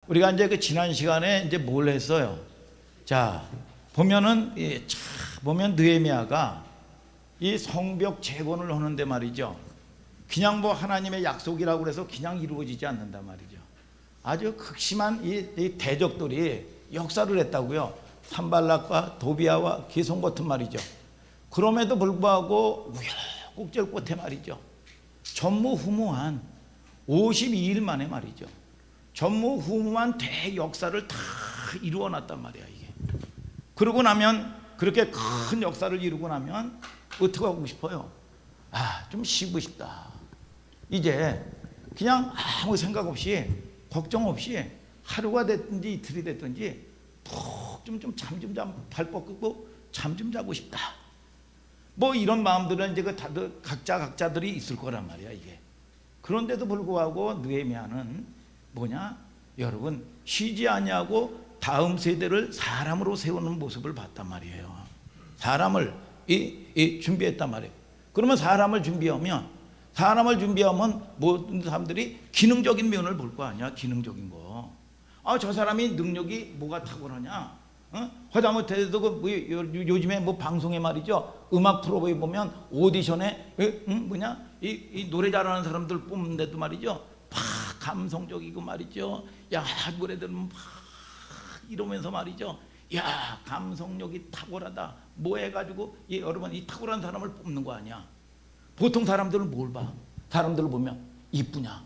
우리가 이제 그 지난 시간에 이제 뭘 했어요? 자, 보면은 보면 느헤미야가 이 성벽 재건을 하는데 말이죠. 그냥 뭐 하나님의 약속이라고 해서 그냥 이루어지지 않는단 말이죠. 아주 극심한 이 대적들이 역사를 했다고요. 산발락과 도비아와 게손 같은 말이죠. 그럼에도 불구하고 우여곡절 끝에 말이죠. 전무후무한 52일 만에 말이죠. 전무후무한 대역사를 다 이루어놨단 말이야 이게. 그러고 나면 그렇게 큰 역사를 이루고 나면 어떻게 하고 싶어요? 좀 쉬고 싶다. 이제 그냥 아무 생각 없이 걱정 없이 하루가 됐든지 이틀이 됐든지 푹 좀 잠 좀 발 뻗고 잠 좀 자고 싶다. 뭐 이런 마음들은 이제 그 다들 각자들이 있을 거란 말이야 이게. 그런데도 불구하고 느헤미야는 뭐냐? 여러분 쉬지 아니하고 다음 세대를 사람으로 세우는 모습을 봤단 말이에요. 사람을 준비했단 말이에요. 그러면 사람을 준비하면 모든 사람들이 기능적인 면을 볼 거 아니야. 기능적인 거. 저 사람이 능력이 뭐가 탁월하냐? 하다못해도 요즘에 뭐 방송에 말이죠. 음악 프로에 보면 오디션에 이 노래 잘하는 사람들 뽑는데도 말이죠. 막 감성적이고 말이죠. 야 노래들은 막 이러면서 말이죠. 야 감성력이 탁월하다. 뭐 해가지고 여러분 이 탁월한 사람을 뽑는 거 아니야. 보통 사람들은 뭘 봐? 사람들을 보면 이쁘냐?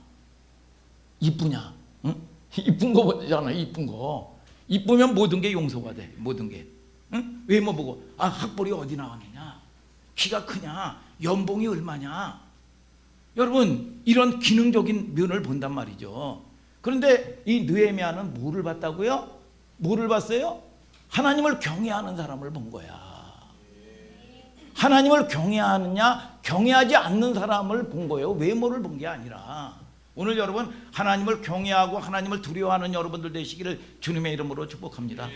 응? 이쁜 거 보잖아. 이쁜 거. 이쁘면 모든 게 용서가 돼. 모든 게. 응? 외모 보고 학벌이 어디 나왔느냐? 키가 크냐? 연봉이 얼마냐? 여러분 이런 기능적인 면을 본단 말이죠. 그런데 이 느헤미야는 뭐를 봤다고요? 뭐를 봤어요? 하나님을 경외하는 사람을 본 거야. 하나님을 경외하느냐 경외하지 않는 사람을 본 거예요. 외모를 본 게 아니라. 오늘 여러분 하나님을 경외하고 하나님을 두려워하는 여러분들 되시기를 주님의 이름으로 축복합니다.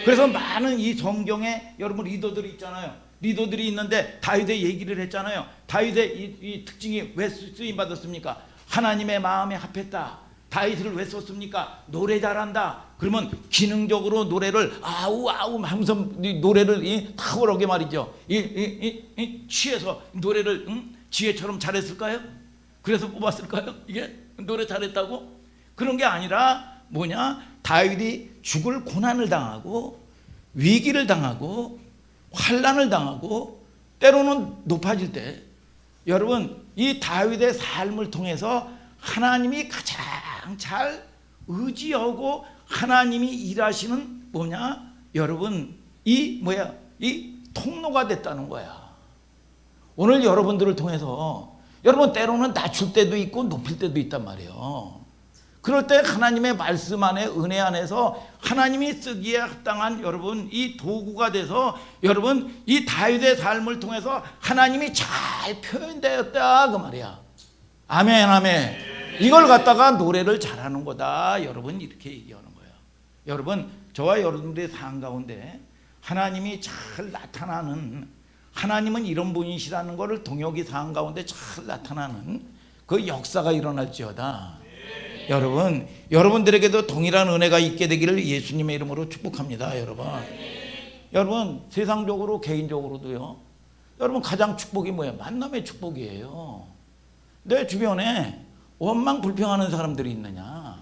그래서 많은 이 성경에 여러분 리더들이 있잖아요. 리더들이 있는데 다윗의 얘기를 했잖아요. 다윗의 이 특징이 왜 쓰임 받았습니까? 하나님의 마음에 합했다. 다윗을 왜 썼습니까? 노래 잘한다. 그러면 기능적으로 노래를 아우 하면서 노래를 탁월하게 말이죠. 취해서 노래를 지혜처럼 잘했을까요? 그래서 뽑았을까요? 이게 노래 잘했다고? 그런 게 아니라 뭐냐? 다윗이 죽을 고난을 당하고 위기를 당하고 환난을 당하고 때로는 높아질 때 여러분 이 다윗의 삶을 통해서 하나님이 가장 잘 의지하고 하나님이 일하시는 뭐냐? 여러분 이 통로가 됐다는 거야. 오늘 여러분들을 통해서 여러분 때로는 낮출 때도 있고 높일 때도 있단 말이에요. 그럴 때 하나님의 말씀 안에 은혜 안에서 하나님이 쓰기에 합당한 여러분 이 도구가 돼서 여러분 이 다윗의 삶을 통해서 하나님이 잘 표현되었다 그 말이야. 아멘 아멘. 이걸 갖다가 노래를 잘하는 거다 여러분 이렇게 얘기하는 거예요. 여러분 저와 여러분들의 삶 가운데 하나님이 잘 나타나는 하나님은 이런 분이시라는 것을 동역이 삶 가운데 잘 나타나는 그 역사가 일어날지어다. 여러분 여러분들에게도 동일한 은혜가 있게 되기를 예수님의 이름으로 축복합니다. 여러분 세상적으로 개인적으로도요. 여러분 가장 축복이 뭐예요? 만남의 축복이에요. 내 주변에 원망 불평하는 사람들이 있느냐?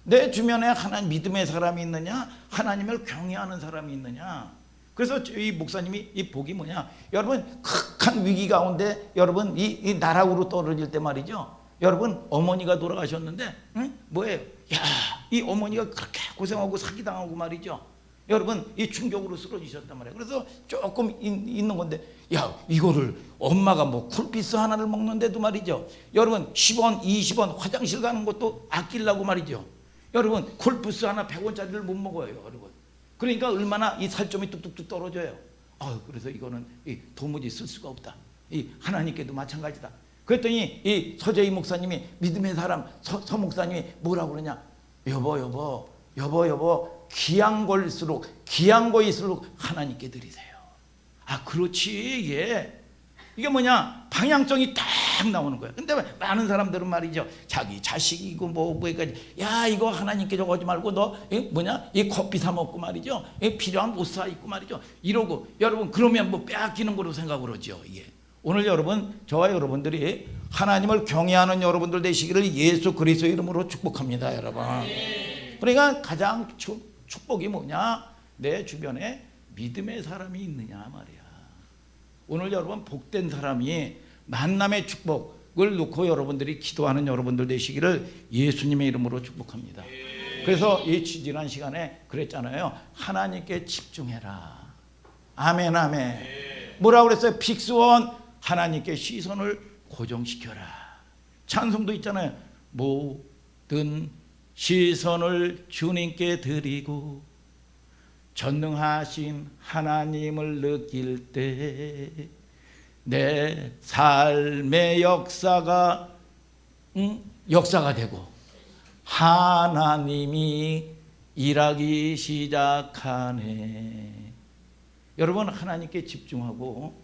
내 주변에 하나님 믿음의 사람이 있느냐? 하나님을 경외하는 사람이 있느냐? 그래서 이 목사님이 이 복이 뭐냐? 여러분 극한 위기 가운데 여러분 이 나락으로 떨어질 때 말이죠. 여러분 어머니가 돌아가셨는데 뭐예요? 야, 이 어머니가 그렇게 고생하고 사기당하고 말이죠. 여러분 이 충격으로 쓰러지셨단 말이에요. 그래서 조금 있는 건데 야 이거를 엄마가 뭐 쿨피스 하나를 먹는데도 말이죠. 여러분 10원 20원 화장실 가는 것도 아끼려고 말이죠. 여러분 쿨피스 하나 100원짜리를 못 먹어요. 여러분 그러니까 얼마나 이 살점이 뚝뚝뚝 떨어져요. 그래서 이거는 도무지 쓸 수가 없다. 이 하나님께도 마찬가지다. 그랬더니 이 서재희 목사님이 믿음의 사람 서 목사님이 뭐라고 그러냐? 여보 귀한 거일수록 하나님께 드리세요. 그렇지 이게 뭐냐? 방향성이 딱 막 나오는 거예요. 근데 많은 사람들은 말이죠, 자기 자식이고 뭐까지, 야 이거 하나님께 저거 하지 말고 너 이 커피 사 먹고 말이죠, 필요한 옷 사 입고 말이죠, 이러고. 여러분 그러면 뭐 빼앗기는 거로 생각을 하죠. 이게 오늘 여러분, 저와 여러분들이 하나님을 경외하는 여러분들 되시기를 예수 그리스도 이름으로 축복합니다, 여러분. 그러니까 가장 축복이 뭐냐? 내 주변에 믿음의 사람이 있느냐 말이야. 오늘 여러분 복된 사람이 만남의 축복을 놓고 여러분들이 기도하는 여러분들 되시기를 예수님의 이름으로 축복합니다. 그래서 이 지난 시간에 그랬잖아요. 하나님께 집중해라. 아멘, 아멘. 뭐라고 그랬어요? 픽스원, 하나님께 시선을 고정시켜라. 찬송도 있잖아요. 모든 시선을 주님께 드리고 전능하신 하나님을 느낄 때 내 삶의 역사가 되고 하나님이 일하기 시작하네. 여러분 하나님께 집중하고,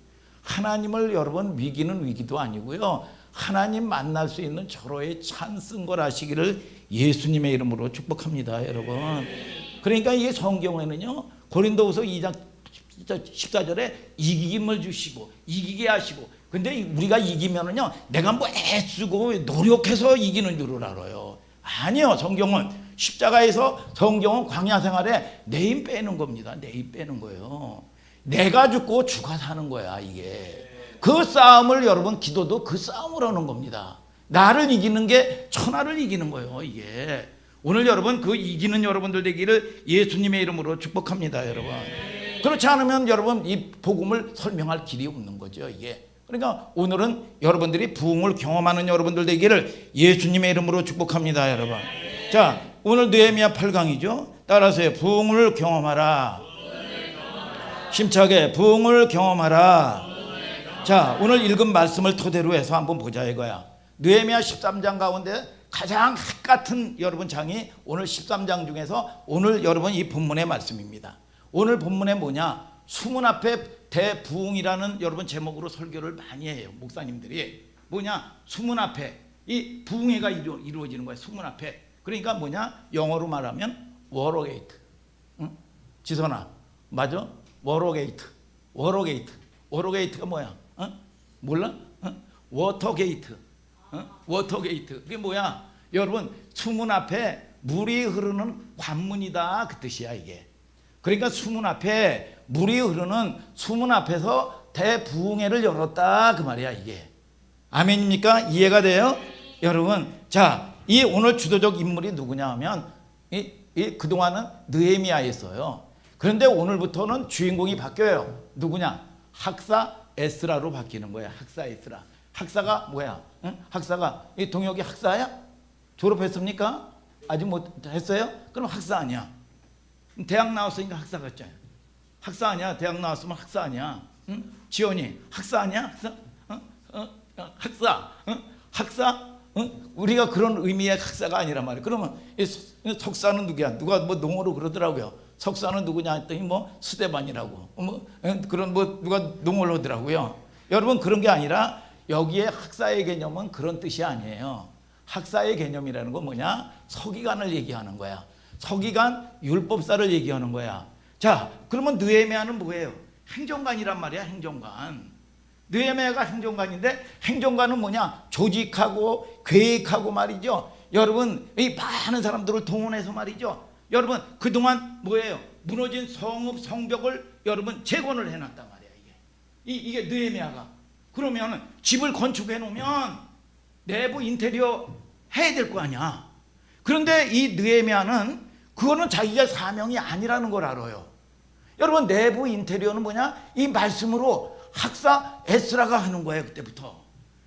하나님을 여러분 위기는 위기도 아니고요, 하나님 만날 수 있는 절호의 찬스인 걸 아시기를 예수님의 이름으로 축복합니다, 여러분. 그러니까 이게 성경에는요, 고린도후서 2장 14절에 이김을 주시고 이기게 하시고, 근데 우리가 이기면은요, 내가 뭐 애쓰고 노력해서 이기는 줄을 알아요. 아니요. 성경은 십자가에서, 성경은 광야 생활에 내 힘 빼는 겁니다. 내 힘 빼는 거예요. 내가 죽고 주가 사는 거야. 이게 그 싸움을, 여러분 기도도 그 싸움을 하는 겁니다. 나를 이기는 게 천하를 이기는 거예요. 이게 오늘 여러분 그 이기는 여러분들 되기를 예수님의 이름으로 축복합니다, 여러분. 그렇지 않으면 여러분 이 복음을 설명할 길이 없는 거죠, 이게. 그러니까 오늘은 여러분들이 부흥을 경험하는 여러분들 되기를 예수님의 이름으로 축복합니다, 여러분. 자, 오늘 느헤미야 8강이죠. 따라서요. 부흥을 경험하라. 힘차게 부흥을 경험하라. 자, 오늘 읽은 말씀을 토대로 해서 한번 보자 이거야. 느헤미야 13장 가운데 가장 핵 같은 여러분 장이 오늘 13장 중에서 오늘 여러분 이 본문의 말씀입니다. 오늘 본문에 뭐냐? 수문 앞에 대부흥이라는 여러분 제목으로 설교를 많이 해요, 목사님들이. 뭐냐? 수문 앞에 이 부흥회가 이루어지는 거예요. 수문 앞에. 그러니까 뭐냐? 영어로 말하면 워러게이트. 응? 지선아, 맞아? 워러게이트. 워러게이트가 뭐야? 몰라? 워터게이트. 워터게이트. 그게 뭐야? 여러분 수문 앞에 물이 흐르는 관문이다, 그 뜻이야 이게. 그러니까 수문 앞에 물이 흐르는 수문 앞에서 대부흥회를 열었다, 그 말이야 이게. 아멘입니까? 이해가 돼요? 여러분, 자, 이 오늘 주도적 인물이 누구냐 하면 그동안은 느헤미야였어요. 그런데 오늘부터는 주인공이 바뀌어요. 누구냐? 학사 에스라로 바뀌는 거야. 학사 에스라. 학사가 뭐야? 응? 학사가 이 동혁이 학사야? 졸업했습니까? 아직 못 했어요? 그럼 학사 아니야. 대학 나왔으니까 학사 같잖아요. 학사 아니야? 대학 나왔으면 학사 아니야? 응? 지원이 학사 아니야? 학사? 학사? 학사? 우리가 그런 의미의 학사가 아니란 말이에요. 그러면 석사는 누구야? 누가 뭐 농어로 그러더라고요. 석사는 누구냐 했더니 뭐 스데반이라고. 그런 뭐 누가 농어로 하더라고요. 여러분 그런 게 아니라 여기에 학사의 개념은 그런 뜻이 아니에요. 학사의 개념이라는 건 뭐냐? 서기관을 얘기하는 거야. 서기관, 율법사를 얘기하는 거야. 자, 그러면 느헤미야는 뭐예요? 행정관이란 말이야, 행정관. 느헤미야가 행정관인데, 행정관은 뭐냐? 조직하고 계획하고 말이죠. 여러분, 이 많은 사람들을 동원해서 말이죠. 여러분, 그동안 뭐예요? 무너진 성읍, 성벽을 여러분 재건을 해놨단 말이야, 이게 느헤미야가. 그러면 집을 건축해 놓으면 내부 인테리어 해야 될 거 아니야. 그런데 이 느헤미야는 그거는 자기가 사명이 아니라는 걸 알아요. 여러분 내부 인테리어는 뭐냐? 이 말씀으로 학사 에스라가 하는 거예요, 그때부터.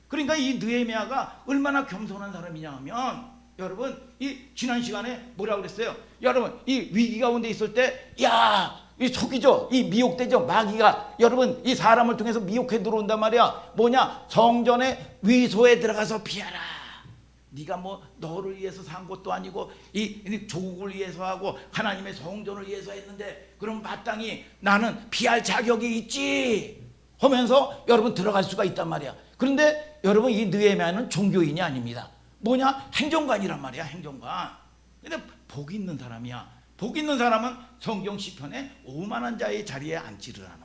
그러니까 이 느헤미야가 얼마나 겸손한 사람이냐 하면, 여러분 이 지난 시간에 뭐라고 그랬어요? 여러분 이 위기 가운데 있을 때, 야, 이 속이죠, 이 미혹되죠, 마귀가. 여러분 이 사람을 통해서 미혹해 들어온단 말이야. 뭐냐? 성전의 위소에 들어가서 피하라. 네가 뭐 너를 위해서 산 것도 아니고 이 조국을 위해서 하고 하나님의 성전을 위해서 했는데, 그럼 마땅히 나는 피할 자격이 있지 하면서 여러분 들어갈 수가 있단 말이야. 그런데 여러분 이 느헤미야는 종교인이 아닙니다. 뭐냐? 행정관이란 말이야. 행정관. 근데 복 있는 사람이야. 복 있는 사람은 성경 시편에 오만한 자의 자리에 앉지를 않아.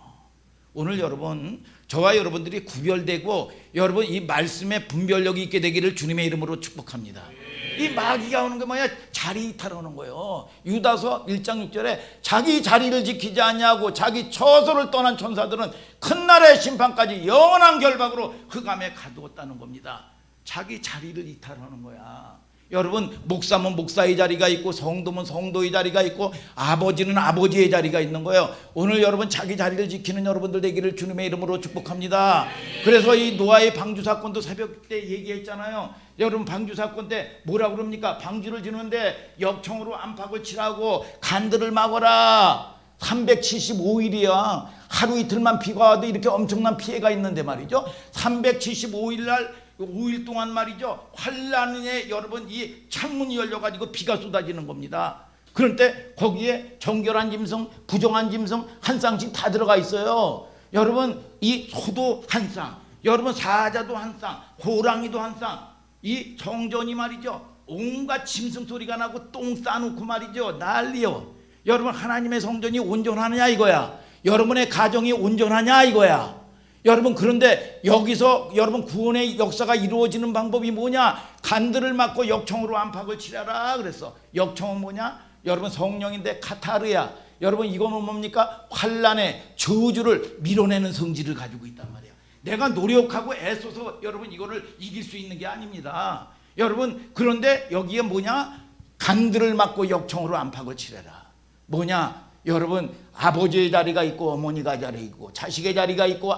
오늘 여러분 저와 여러분들이 구별되고 여러분 이 말씀에 분별력이 있게 되기를 주님의 이름으로 축복합니다. 이 마귀가 오는 게 뭐야? 자리 이탈하는 거예요. 유다서 1장 6절에 자기 자리를 지키지 않냐고 자기 처소를 떠난 천사들은 큰 날의 심판까지 영원한 결박으로 흑암에 가두었다는 겁니다. 자기 자리를 이탈하는 거야. 여러분 목사면 목사의 자리가 있고 성도면 성도의 자리가 있고 아버지는 아버지의 자리가 있는 거예요. 오늘 여러분 자기 자리를 지키는 여러분들 되기를 주님의 이름으로 축복합니다. 그래서 이 노아의 방주 사건도 새벽 때 얘기했잖아요. 여러분 방주 사건 때 뭐라 그럽니까? 방주를 지는데 역청으로 안팎을 칠하고 간들을 막아라. 375일이야. 하루 이틀만 비가 와도 이렇게 엄청난 피해가 있는데 말이죠. 375일 날 5일 동안 말이죠. 환란에 여러분 이 창문이 열려가지고 비가 쏟아지는 겁니다. 그런데 거기에 정결한 짐승, 부정한 짐승 한 쌍씩 다 들어가 있어요. 여러분 이 소도 한 쌍, 여러분 사자도 한 쌍, 호랑이도 한 쌍. 이 성전이 말이죠. 온갖 짐승 소리가 나고 똥 싸놓고 말이죠. 난리요. 여러분 하나님의 성전이 온전하느냐 이거야. 여러분의 가정이 온전하냐 이거야. 여러분 그런데 여기서 여러분 구원의 역사가 이루어지는 방법이 뭐냐? 간들을 막고 역청으로 안팎을 칠하라 그랬어. 역청은 뭐냐? 여러분 성령인데 카타르야. 여러분 이거는 뭡니까? 환란의 저주를 밀어내는 성질을 가지고 있단 말이야. 내가 노력하고 애써서 여러분 이거를 이길 수 있는 게 아닙니다. 여러분 그런데 여기에 뭐냐? 간들을 막고 역청으로 안팎을 칠해라. 뭐냐? 여러분 아버지의 자리가 있고 어머니가 자리 있고 자식의 자리가 있고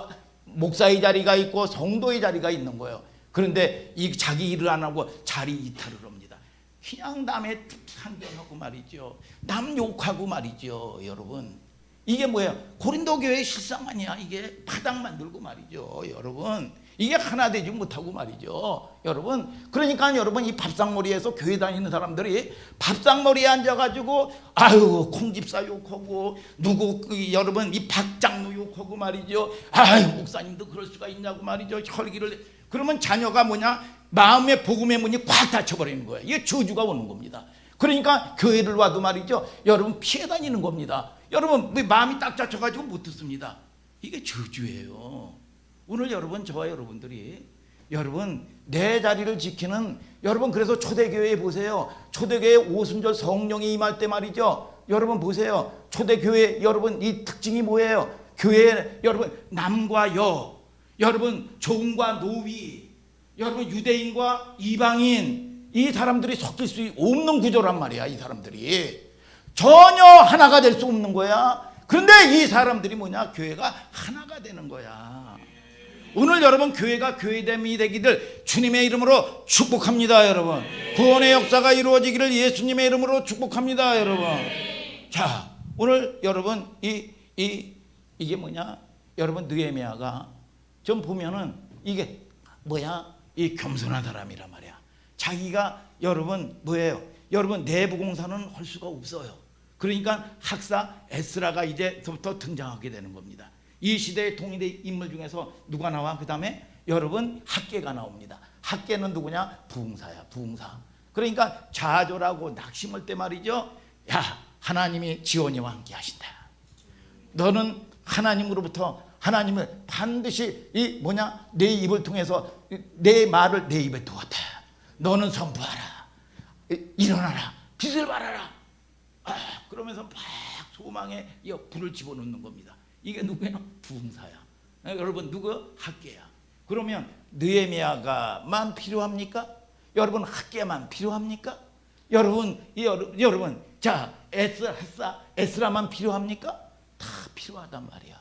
목사의 자리가 있고 성도의 자리가 있는 거예요. 그런데 이 자기 일을 안 하고 자리 이탈을 합니다. 그냥 남의 상견하고 말이죠. 남 욕하고 말이죠. 여러분 이게 뭐예요? 고린도 교회의 실상 아니야. 이게 바닥 만들고 말이죠. 여러분 이게 하나 되지 못하고 말이죠. 여러분 그러니까 여러분 이 밥상머리에서 교회 다니는 사람들이 밥상머리에 앉아가지고 아유 콩집사 욕하고 누구 여러분 이 박장로 욕하고 말이죠. 아유 목사님도 그럴 수가 있냐고 말이죠. 혈기를 그러면 자녀가 뭐냐 마음의 복음의 문이 꽉 닫혀버리는 거예요. 이게 저주가 오는 겁니다. 그러니까 교회를 와도 말이죠. 여러분 피해 다니는 겁니다. 여러분 마음이 딱 닫혀가지고 못 듣습니다. 이게 저주예요. 오늘 여러분 저와 여러분들이 여러분 내 자리를 지키는 여러분 그래서 초대교회에 보세요. 초대교회 오순절 성령이 임할 때 말이죠. 여러분 보세요. 초대교회 여러분 이 특징이 뭐예요? 교회 여러분 남과 여 여러분 종과 노위 여러분 유대인과 이방인 이 사람들이 섞일 수 없는 구조란 말이야. 이 사람들이 전혀 하나가 될 수 없는 거야. 그런데 이 사람들이 뭐냐? 교회가 하나가 되는 거야. 오늘 여러분 교회가 교회됨이 되기를 주님의 이름으로 축복합니다. 여러분 구원의 역사가 이루어지기를 예수님의 이름으로 축복합니다. 여러분 자 오늘 여러분 이게 뭐냐? 여러분 느헤미야가 좀 보면은 이게 뭐야? 이 겸손한 사람이란 말이야. 자기가 여러분 뭐예요? 여러분 내부 공사는 할 수가 없어요. 그러니까 학사 에스라가 이제부터 등장하게 되는 겁니다. 이 시대의 통일의 인물 중에서 누가 나와? 그 다음에 여러분 학계가 나옵니다. 학계는 누구냐? 부흥사야. 부흥사. 그러니까 좌절하고 낙심할 때 말이죠. 야 하나님이 지원이와 함께 하신다. 너는 하나님으로부터 하나님을 반드시 이 뭐냐? 내 입을 통해서 내 말을 내 입에 두었다. 너는 선포하라. 일어나라. 빛을 발하라. 그러면서 막 소망에 불을 집어넣는 겁니다. 이게 누구야? 부흥사야. 여러분 누구? 학계야. 그러면 느헤미야가만 필요합니까? 여러분 학계만 필요합니까? 여러분 여러분 자 에스라만 필요합니까? 다 필요하단 말이야.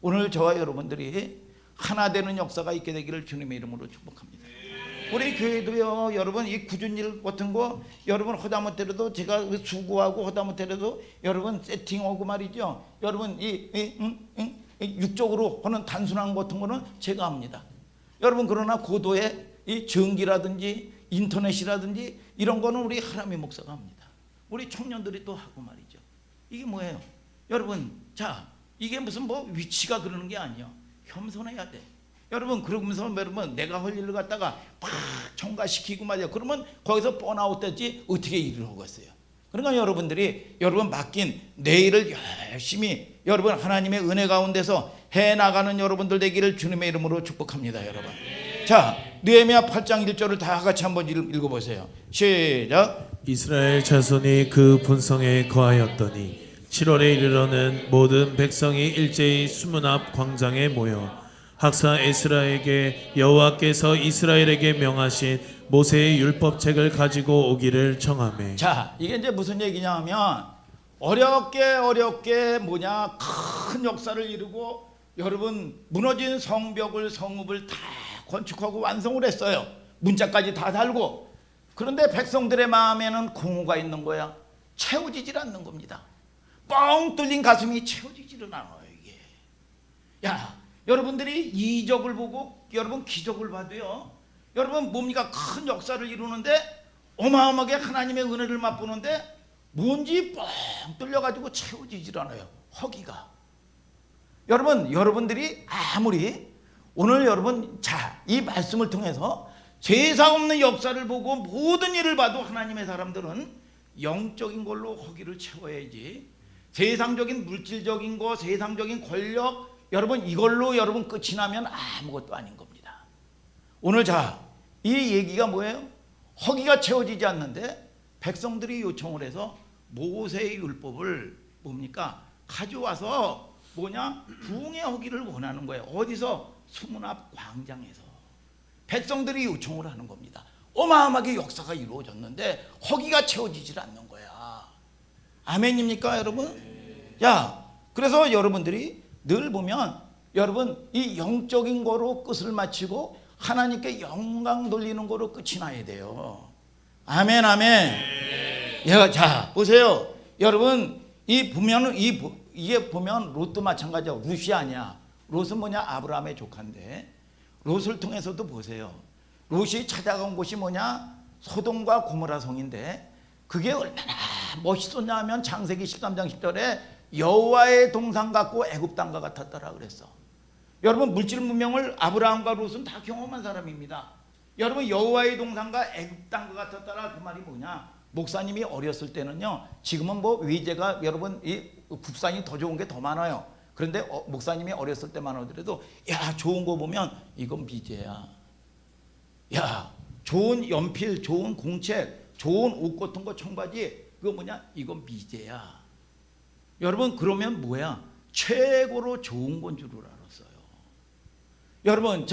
오늘 저와 여러분들이 하나 되는 역사가 있게 되기를 주님의 이름으로 축복합니다. 우리 교회도요 여러분 이 굳은 일 같은 거 여러분 하다못해도 제가 수고하고 하다못해도 여러분 세팅하고 말이죠. 여러분 육적으로 하는 단순한 것 같은 거는 제가 합니다. 여러분 그러나 고도의 이 전기라든지 인터넷이라든지 이런 거는 우리 하나미 목사가 합니다. 우리 청년들이 또 하고 말이죠. 이게 뭐예요? 여러분 자 이게 무슨 뭐 위치가 그러는 게 아니에요. 겸손해야 돼. 여러분 그러면서 여러분 내가 할 일을 갖다가 막 첨가시키고 말이야. 그러면 거기서 번아웃 됐지 어떻게 일을 하겠어요. 그러니까 여러분들이 여러분 맡긴 내 일을 열심히 여러분 하나님의 은혜 가운데서 해나가는 여러분들 되기를 주님의 이름으로 축복합니다. 여러분. 자, 느헤미야 8장 1절을 다 같이 한번 읽어보세요. 시작. 이스라엘 자손이 그 본성에 거하였더니 7월에 이르러는 모든 백성이 일제히 수문 앞 광장에 모여 학사 에스라에게 여호와께서 이스라엘에게 명하신 모세의 율법책을 가지고 오기를 청하매. 자, 이게 이제 무슨 얘기냐 하면 어렵게 뭐냐 큰 역사를 이루고 여러분 무너진 성벽을 성읍을 다 건축하고 완성을 했어요. 문자까지 다 달고. 그런데 백성들의 마음에는 공허가 있는 거야. 채워지질 않는 겁니다. 뻥 뚫린 가슴이 채워지지를 않아요. 이게. 야, 여러분들이 이적을 보고 여러분 기적을 봐도요. 여러분 뭡니까? 큰 역사를 이루는데 어마어마하게 하나님의 은혜를 맛보는데 뭔지 뻥 뚫려가지고 채워지질 않아요. 허기가. 여러분들이 아무리 오늘 여러분 이 말씀을 통해서 세상 없는 역사를 보고 모든 일을 봐도 하나님의 사람들은 영적인 걸로 허기를 채워야지 세상적인 물질적인 거 세상적인 권력 여러분 이걸로 여러분 끝이 나면 아무것도 아닌 겁니다. 오늘 이 얘기가 뭐예요? 허기가 채워지지 않는데 백성들이 요청을 해서 모세의 율법을 뭡니까? 가져와서 부흥의 허기를 원하는 거예요. 어디서? 수문 앞 광장에서 백성들이 요청을 하는 겁니다. 어마어마하게 역사가 이루어졌는데 허기가 채워지질 않는 거야. 아멘입니까 여러분? 자, 그래서 여러분들이 늘 보면 여러분 이 영적인 거로 끝을 마치고 하나님께 영광 돌리는 거로 끝이 나야 돼요. 아멘 아멘. 자 보세요 여러분 이게 보면 롯도 마찬가지야. 롯이 아니야. 롯은 뭐냐? 아브라함의 조카인데 롯을 통해서도 보세요. 롯이 찾아간 곳이 뭐냐? 소돔과 고모라 성인데 그게 얼마나 멋있었냐 하면 창세기 13장 10절에 여호와의 동상 같고 애굽 땅과 같았더라 그랬어. 여러분 물질 문명을 아브라함과 롯은 다 경험한 사람입니다. 여러분 여호와의 동상과 애굽 땅과 같았더라 그 말이 뭐냐? 목사님이 어렸을 때는요. 지금은 뭐 외제가 여러분 이 국산이 더 좋은 게 더 많아요. 그런데 목사님이 어렸을 때만 하더라도 야 좋은 거 보면 이건 미제야. 야 좋은 연필, 좋은 공책, 좋은 옷 같은 거 청바지 그거 뭐냐? 이건 미제야. 여러분 그러면 뭐야? 최고로 좋은 건 줄을 알았어요. 여러분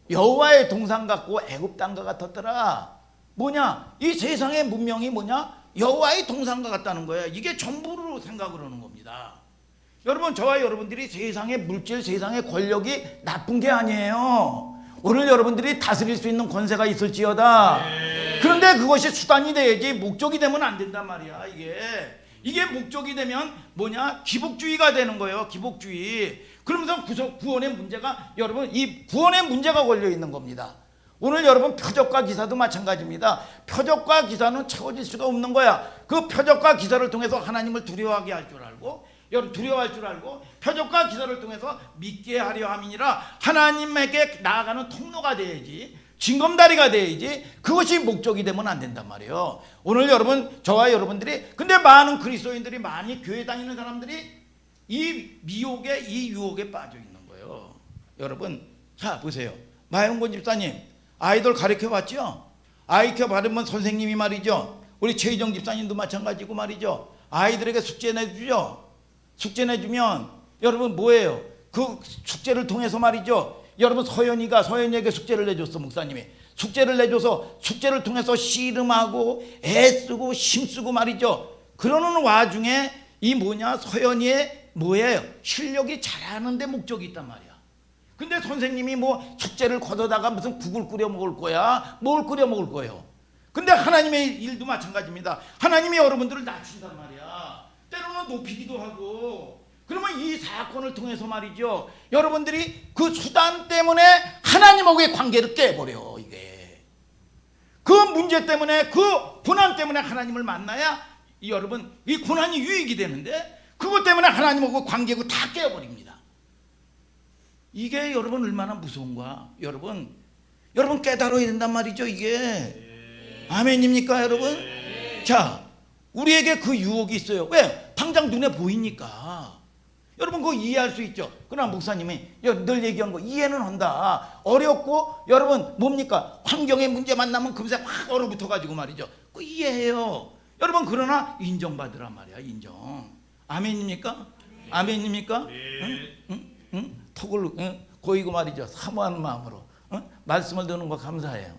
여호와의 동상 같고 애굽 땅과 같았더라. 뭐냐? 이 세상의 문명이 뭐냐? 여호와의 동상과 같다는 거야. 이게 전부로 생각을 하는 겁니다. 여러분 저와 여러분들이 세상의 물질 세상의 권력이 나쁜 게 아니에요. 오늘 여러분들이 다스릴 수 있는 권세가 있을지어다. 그런데 그것이 수단이 돼야지 목적이 되면 안 된단 말이야. 이게 목적이 되면 뭐냐? 기복주의가 되는 거예요. 기복주의. 그러면서 구원의 문제가 여러분 이 구원의 문제가 걸려 있는 겁니다. 오늘 여러분 표적과 기사도 마찬가지입니다. 표적과 기사는 채워질 수가 없는 거야. 그 표적과 기사를 통해서 하나님을 두려워하게 할 줄 알고 여러분 두려워할 줄 알고 표적과 기사를 통해서 믿게 하려 함이니라. 하나님에게 나아가는 통로가 돼야지 징검다리가 돼야지 그것이 목적이 되면 안 된단 말이에요. 오늘 여러분 저와 여러분들이 근데 많은 그리스도인들이 많이 교회 다니는 사람들이 이 미혹에 이 유혹에 빠져 있는 거예요. 여러분 보세요. 마영곤 집사님 아이들 가르쳐 봤죠? 아이켜 받으면 선생님이 말이죠. 우리 최희정 집사님도 마찬가지고 말이죠. 아이들에게 숙제 내주죠. 숙제 내주면 여러분 뭐예요? 그 숙제를 통해서 말이죠. 여러분 서연이에게 숙제를 내줬어. 목사님이 숙제를 내줘서 숙제를 통해서 씨름하고 애쓰고 힘쓰고 말이죠. 그러는 와중에 이 서연이의 뭐예요? 실력이 잘하는데 목적이 있단 말이야. 근데 선생님이 뭐 숙제를 걷어다가 무슨 국을 끓여 먹을 거야? 뭘 끓여 먹을 거예요? 근데 하나님의 일도 마찬가지입니다. 하나님이 여러분들을 낮춘단 말이야. 때로는 높이기도 하고. 그러면 이 사건을 통해서 말이죠. 여러분들이 그 수단 때문에 하나님하고의 관계를 깨버려. 이게 그 문제 때문에 그 고난 때문에 하나님을 만나야 여러분 이 고난이 유익이 되는데 그것 때문에 하나님하고 관계가 다 깨어버립니다. 이게 여러분 얼마나 무서운가. 여러분 깨달아야 된단 말이죠. 이게 아멘입니까 여러분? 자, 우리에게 그 유혹이 있어요. 왜? 당장 눈에 보이니까. 여러분 그거 이해할 수 있죠. 그러나 목사님이 늘 얘기하는 거 이해는 한다. 어렵고 여러분 뭡니까? 환경의 문제 만나면 금세 확 얼어붙어 가지고 말이죠. 그 이해해요. 여러분 그러나 인정받으란 말이야. 인정. 아멘입니까? 아멘입니까? 응? 턱을 고이고 말이죠. 사모하는 마음으로 말씀을 듣는 거 감사해요.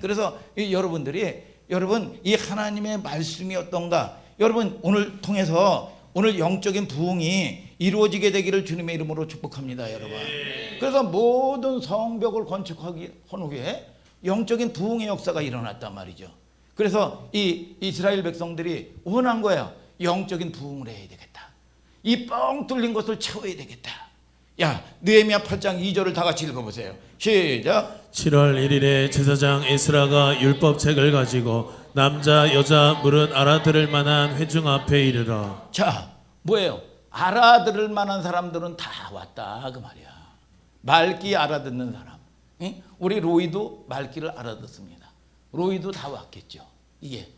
그래서 여러분들이 여러분 이 하나님의 말씀이 어떤가 여러분 오늘 통해서 오늘 영적인 부흥이 이루어지게 되기를 주님의 이름으로 축복합니다 여러분. 그래서 모든 성벽을 건축하기 한 후에 영적인 부흥의 역사가 일어났단 말이죠. 그래서 이 이스라엘 백성들이 원한 거야. 영적인 부흥을 해야 되겠다. 이 뻥 뚫린 것을 채워야 되겠다. 야, 느헤미야 8장 2절을 다 같이 읽어보세요. 시작. 7월 1일에 제사장 에스라가 율법책을 가지고 남자 여자 물은 알아들을 만한 회중 앞에 이르러. 자, 뭐예요? 알아들을 만한 사람들은 다 왔다 그 말이야. 말기 알아듣는 사람. 응? 우리 로이도 말기를 알아듣습니다. 로이도 다 왔겠죠. 이게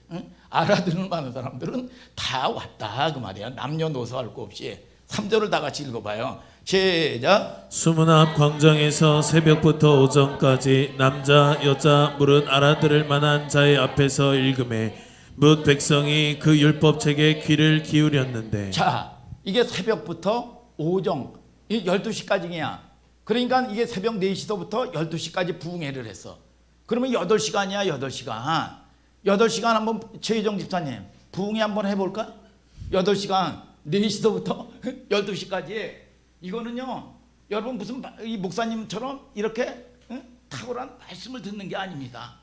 알아듣는 만한 사람들은 다 왔다 그 말이야. 남녀노소 할 거 없이. 3절을 다 같이 읽어봐요. 시작. 수문 앞 광장에서 새벽부터 오전까지 남자 여자 물은 알아들을 만한 자의 앞에서 읽음에 뭇 백성이 그 율법책에 귀를 기울였는데. 자, 이게 새벽부터 오전 12시까지냐. 그러니까 이게 새벽 4시서부터 12시까지 부흥회를 했어. 그러면 8시간이야. 8시간 한번 최희정 집사님 부흥회 한번 해볼까? 8시간 4시서부터 12시까지. 이거는요 여러분 무슨 이 목사님처럼 이렇게 탁월한 말씀을 듣는 게 아닙니다.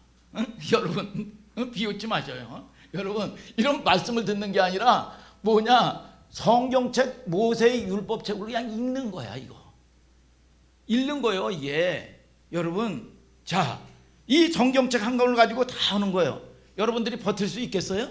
여러분 비웃지 마셔요. 여러분 이런 말씀을 듣는 게 아니라 뭐냐, 성경책 모세의 율법책을 그냥 읽는 거야. 이거 읽는 거예요 이게. 여러분 자, 이 성경책 한 권을 가지고 다 하는 거예요. 여러분들이 버틸 수 있겠어요?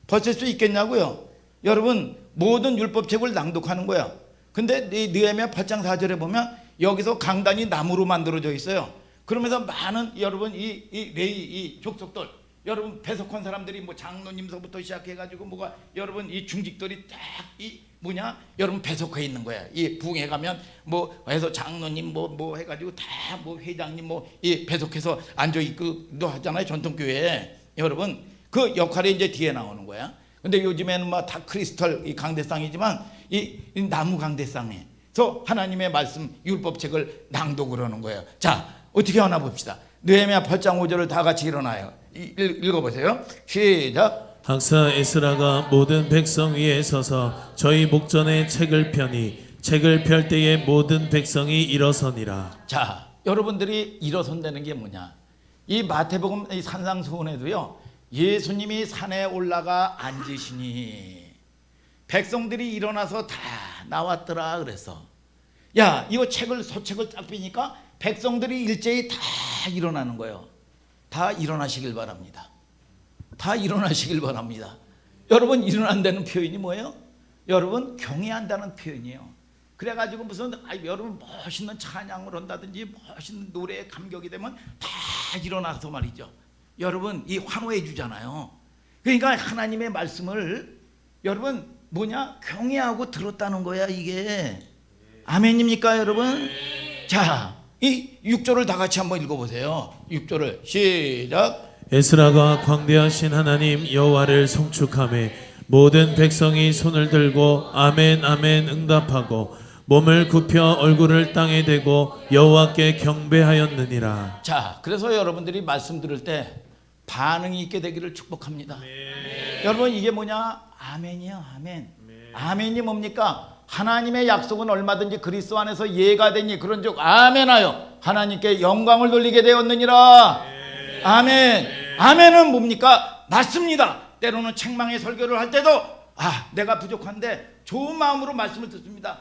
버틸 수 있겠냐고요? 여러분 모든 율법책을 낭독하는 거야. 근데 느헤미야 8장 4절에 보면 여기서 강단이 나무로 만들어져 있어요. 그러면서 많은 여러분 이 레위 이 족속들 여러분 배석한 사람들이 뭐 장로님서부터 시작해가지고 뭐가 여러분 이 중직들이 딱 이 뭐냐 여러분 배석해 있는 거야. 이 부흥회 가면 뭐 해서 장로님 뭐 해가지고 다 뭐 회장님 뭐 이 배석해서 앉아 있기도 하잖아요 전통교회에. 여러분 그 역할이 이제 뒤에 나오는 거야. 근데 요즘에는 뭐 다 크리스탈 이 강대상이지만 이 나무 강대상에서 하나님의 말씀 율법책을 낭독을 하는 거예요. 자, 어떻게 하나 봅시다. 느헤미야 8장 5절을 다 같이 일어나요. 읽어보세요. 시작. 학사 에스라가 모든 백성 위에 서서 저희 목전에 책을 펴니 책을 펼 때에 모든 백성이 일어서니라. 자, 여러분들이 일어선다는 게 뭐냐? 이 마태복음 이 산상수훈에도요 예수님이 산에 올라가 앉으시니 백성들이 일어나서 다 나왔더라 그래서. 야, 이거 소책을 딱 펴니까 백성들이 일제히 다 일어나는 거예요. 다 일어나시길 바랍니다. 다 일어나시길 바랍니다. 여러분 일어난다는 표현이 뭐예요? 여러분 경외한다는 표현이에요. 그래가지고 무슨 여러분 멋있는 찬양을 한다든지 멋있는 노래에 감격이 되면 다 일어나서 말이죠. 여러분 이 환호해 주잖아요. 그러니까 하나님의 말씀을 여러분 뭐냐 경외하고 들었다는 거야 이게. 아멘입니까 여러분? 자, 이 6절을 다 같이 한번 읽어보세요. 6절을 시작. 에스라가 광대하신 하나님 여호와를 송축하며 모든 백성이 손을 들고 아멘 아멘 응답하고 몸을 굽혀 얼굴을 땅에 대고 여호와께 경배하였느니라. 자, 그래서 여러분들이 말씀 들을 때 반응이 있게 되기를 축복합니다. 여러분 이게 뭐냐? 아멘이요. 아멘. 아멘이 뭡니까? 하나님의 약속은 얼마든지 그리스도 안에서 예가 되니 그런즉 아멘하여 하나님께 영광을 돌리게 되었느니라. 아멘. 아멘은 뭡니까? 맞습니다. 때로는 책망의 설교를 할 때도 내가 부족한데 좋은 마음으로 말씀을 듣습니다.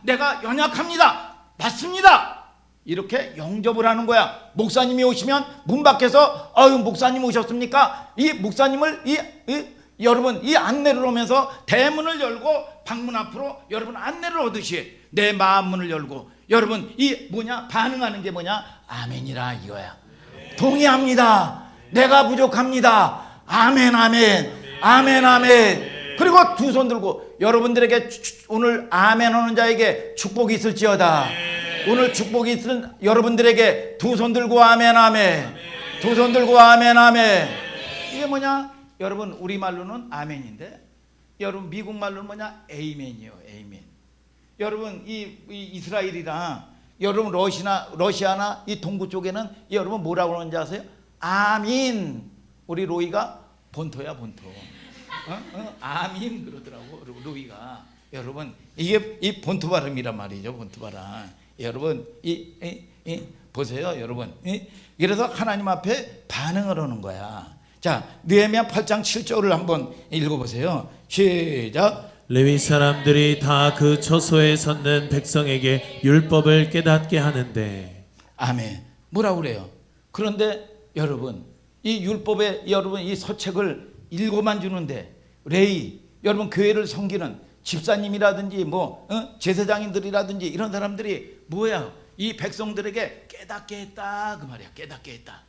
내가 연약합니다. 맞습니다. 이렇게 영접을 하는 거야. 목사님이 오시면 문 밖에서 목사님 오셨습니까? 이 목사님을 여러분 이 안내를 오면서 대문을 열고 방문 앞으로 여러분 안내를 오듯이 내 마음 문을 열고 여러분 이 뭐냐 반응하는 게 뭐냐 아멘이라 이거야. 동의합니다. 내가 부족합니다. 아멘 아멘 아멘 아멘. 그리고 두 손 들고 여러분들에게 오늘 아멘 하는 자에게 축복이 있을지어다. 오늘 축복이 있을 여러분들에게 두 손 들고 아멘 아멘. 두 손 들고 아멘 아멘. 이게 뭐냐 여러분 우리말로는 아멘인데 여러분 미국 말로는 뭐냐 에이멘이요 에이멘. 여러분 이 이스라엘이랑 여러분 러시아나 이 동부 쪽에는 여러분 뭐라고 그러는지 아세요? 아민. 우리 로이가 본토야 본토. 아민 그러더라고 로이가. 여러분 이게 이 본토 발음이란 말이죠. 본토 발음. 여러분 보세요 여러분. 그래서 하나님 앞에 반응을 하는 거야. 자 느헤미야 8장 7절을 한번 읽어보세요. 시작. 레위 사람들이 다 그 처소에 섰는 백성에게 율법을 깨닫게 하는데. 아멘. 뭐라고 그래요? 그런데 여러분 이 율법에 여러분 이 서책을 읽어만 주는데 레위 여러분 교회를 섬기는 집사님이라든지 뭐 제사장님들이라든지 이런 사람들이 뭐야 이 백성들에게 깨닫게 했다 그 말이야. 깨닫게 했다.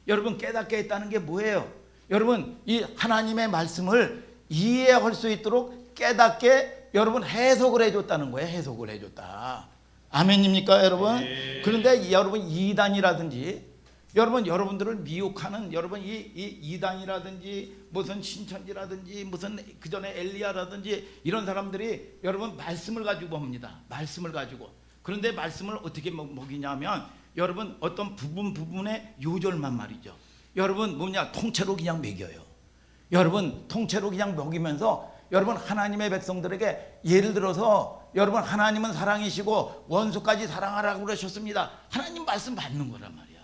여러분 깨닫게 했다는 게 뭐예요? 여러분 이 하나님의 말씀을 이해할 수 있도록 깨닫게 여러분 해석을 해줬다는 거예요. 해석을 해줬다. 아멘입니까 여러분? 그런데 여러분 이단이라든지 여러분 여러분들을 미혹하는 여러분 이 이단이라든지 무슨 신천지라든지 무슨 그 전에 엘리야라든지 이런 사람들이 여러분 말씀을 가지고 봅니다. 말씀을 가지고. 그런데 말씀을 어떻게 먹이냐면 여러분 어떤 부분의 요절만 말이죠. 여러분 뭐냐 통째로 그냥 먹여요. 여러분 통째로 그냥 먹이면서 여러분 하나님의 백성들에게 예를 들어서 여러분 하나님은 사랑이시고 원수까지 사랑하라고 그러셨습니다. 하나님 말씀 맞는 거란 말이야.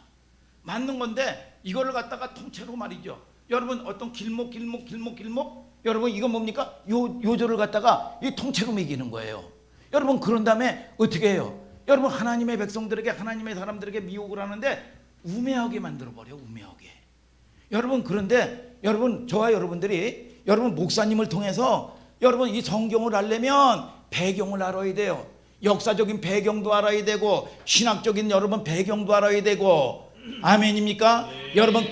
맞는 건데 이거를 갖다가 통째로 말이죠. 여러분 어떤 길목 여러분 이거 뭡니까? 요절을 갖다가 이 통째로 먹이는 거예요. 여러분 그런 다음에 어떻게 해요? 여러분 하나님의 백성들에게 하나님의 사람들에게 미혹을 하는데 우매하게 만들어버려. 우매하게. 여러분 그런데 여러분 저와 여러분들이 여러분 목사님을 통해서 여러분 이 성경을 알려면 배경을 알아야 돼요. 역사적인 배경도 알아야 되고 신학적인 여러분 배경도 알아야 되고 아멘입니까? 여러분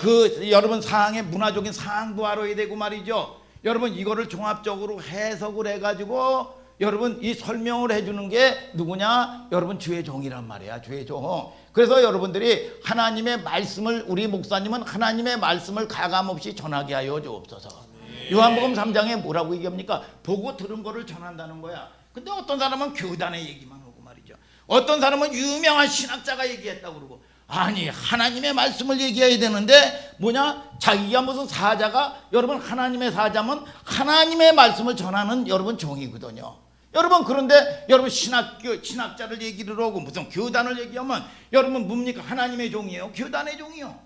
여러분 상황의 문화적인 상황도 알아야 되고 말이죠. 여러분 이거를 종합적으로 해석을 해가지고 여러분 이 설명을 해주는 게 누구냐? 여러분 주의 종이란 말이야. 주의 종. 그래서 여러분들이 하나님의 말씀을 우리 목사님은 하나님의 말씀을 가감없이 전하게 하여 주옵소서. 요한복음 3장에 뭐라고 얘기합니까? 보고 들은 거를 전한다는 거야. 근데 어떤 사람은 교단의 얘기만 하고 말이죠. 어떤 사람은 유명한 신학자가 얘기했다고 그러고 아니 하나님의 말씀을 얘기해야 되는데 뭐냐 자기가 무슨 사자가 여러분 하나님의 사자면 하나님의 말씀을 전하는 여러분 종이거든요. 여러분 그런데 여러분 신학자를 얘기를 하고 무슨 교단을 얘기하면 여러분 뭡니까? 하나님의 종이에요? 교단의 종이요?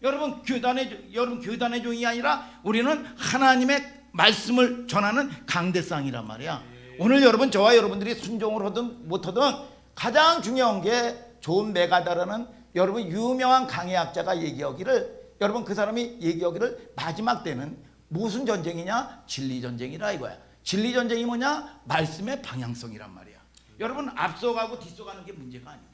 여러분 교단의 종이 아니라 우리는 하나님의 말씀을 전하는 강대상이란 말이야. 오늘 여러분 저와 여러분들이 순종을 하든 못하든 가장 중요한 게 존 메가다라는 여러분 유명한 강의학자가 얘기하기를 여러분 그 사람이 얘기하기를 마지막 때는 무슨 전쟁이냐? 진리전쟁이라 이거야. 진리전쟁이 뭐냐? 말씀의 방향성이란 말이야. 여러분 앞서가고 뒤서가는 게 문제가 아닙니다.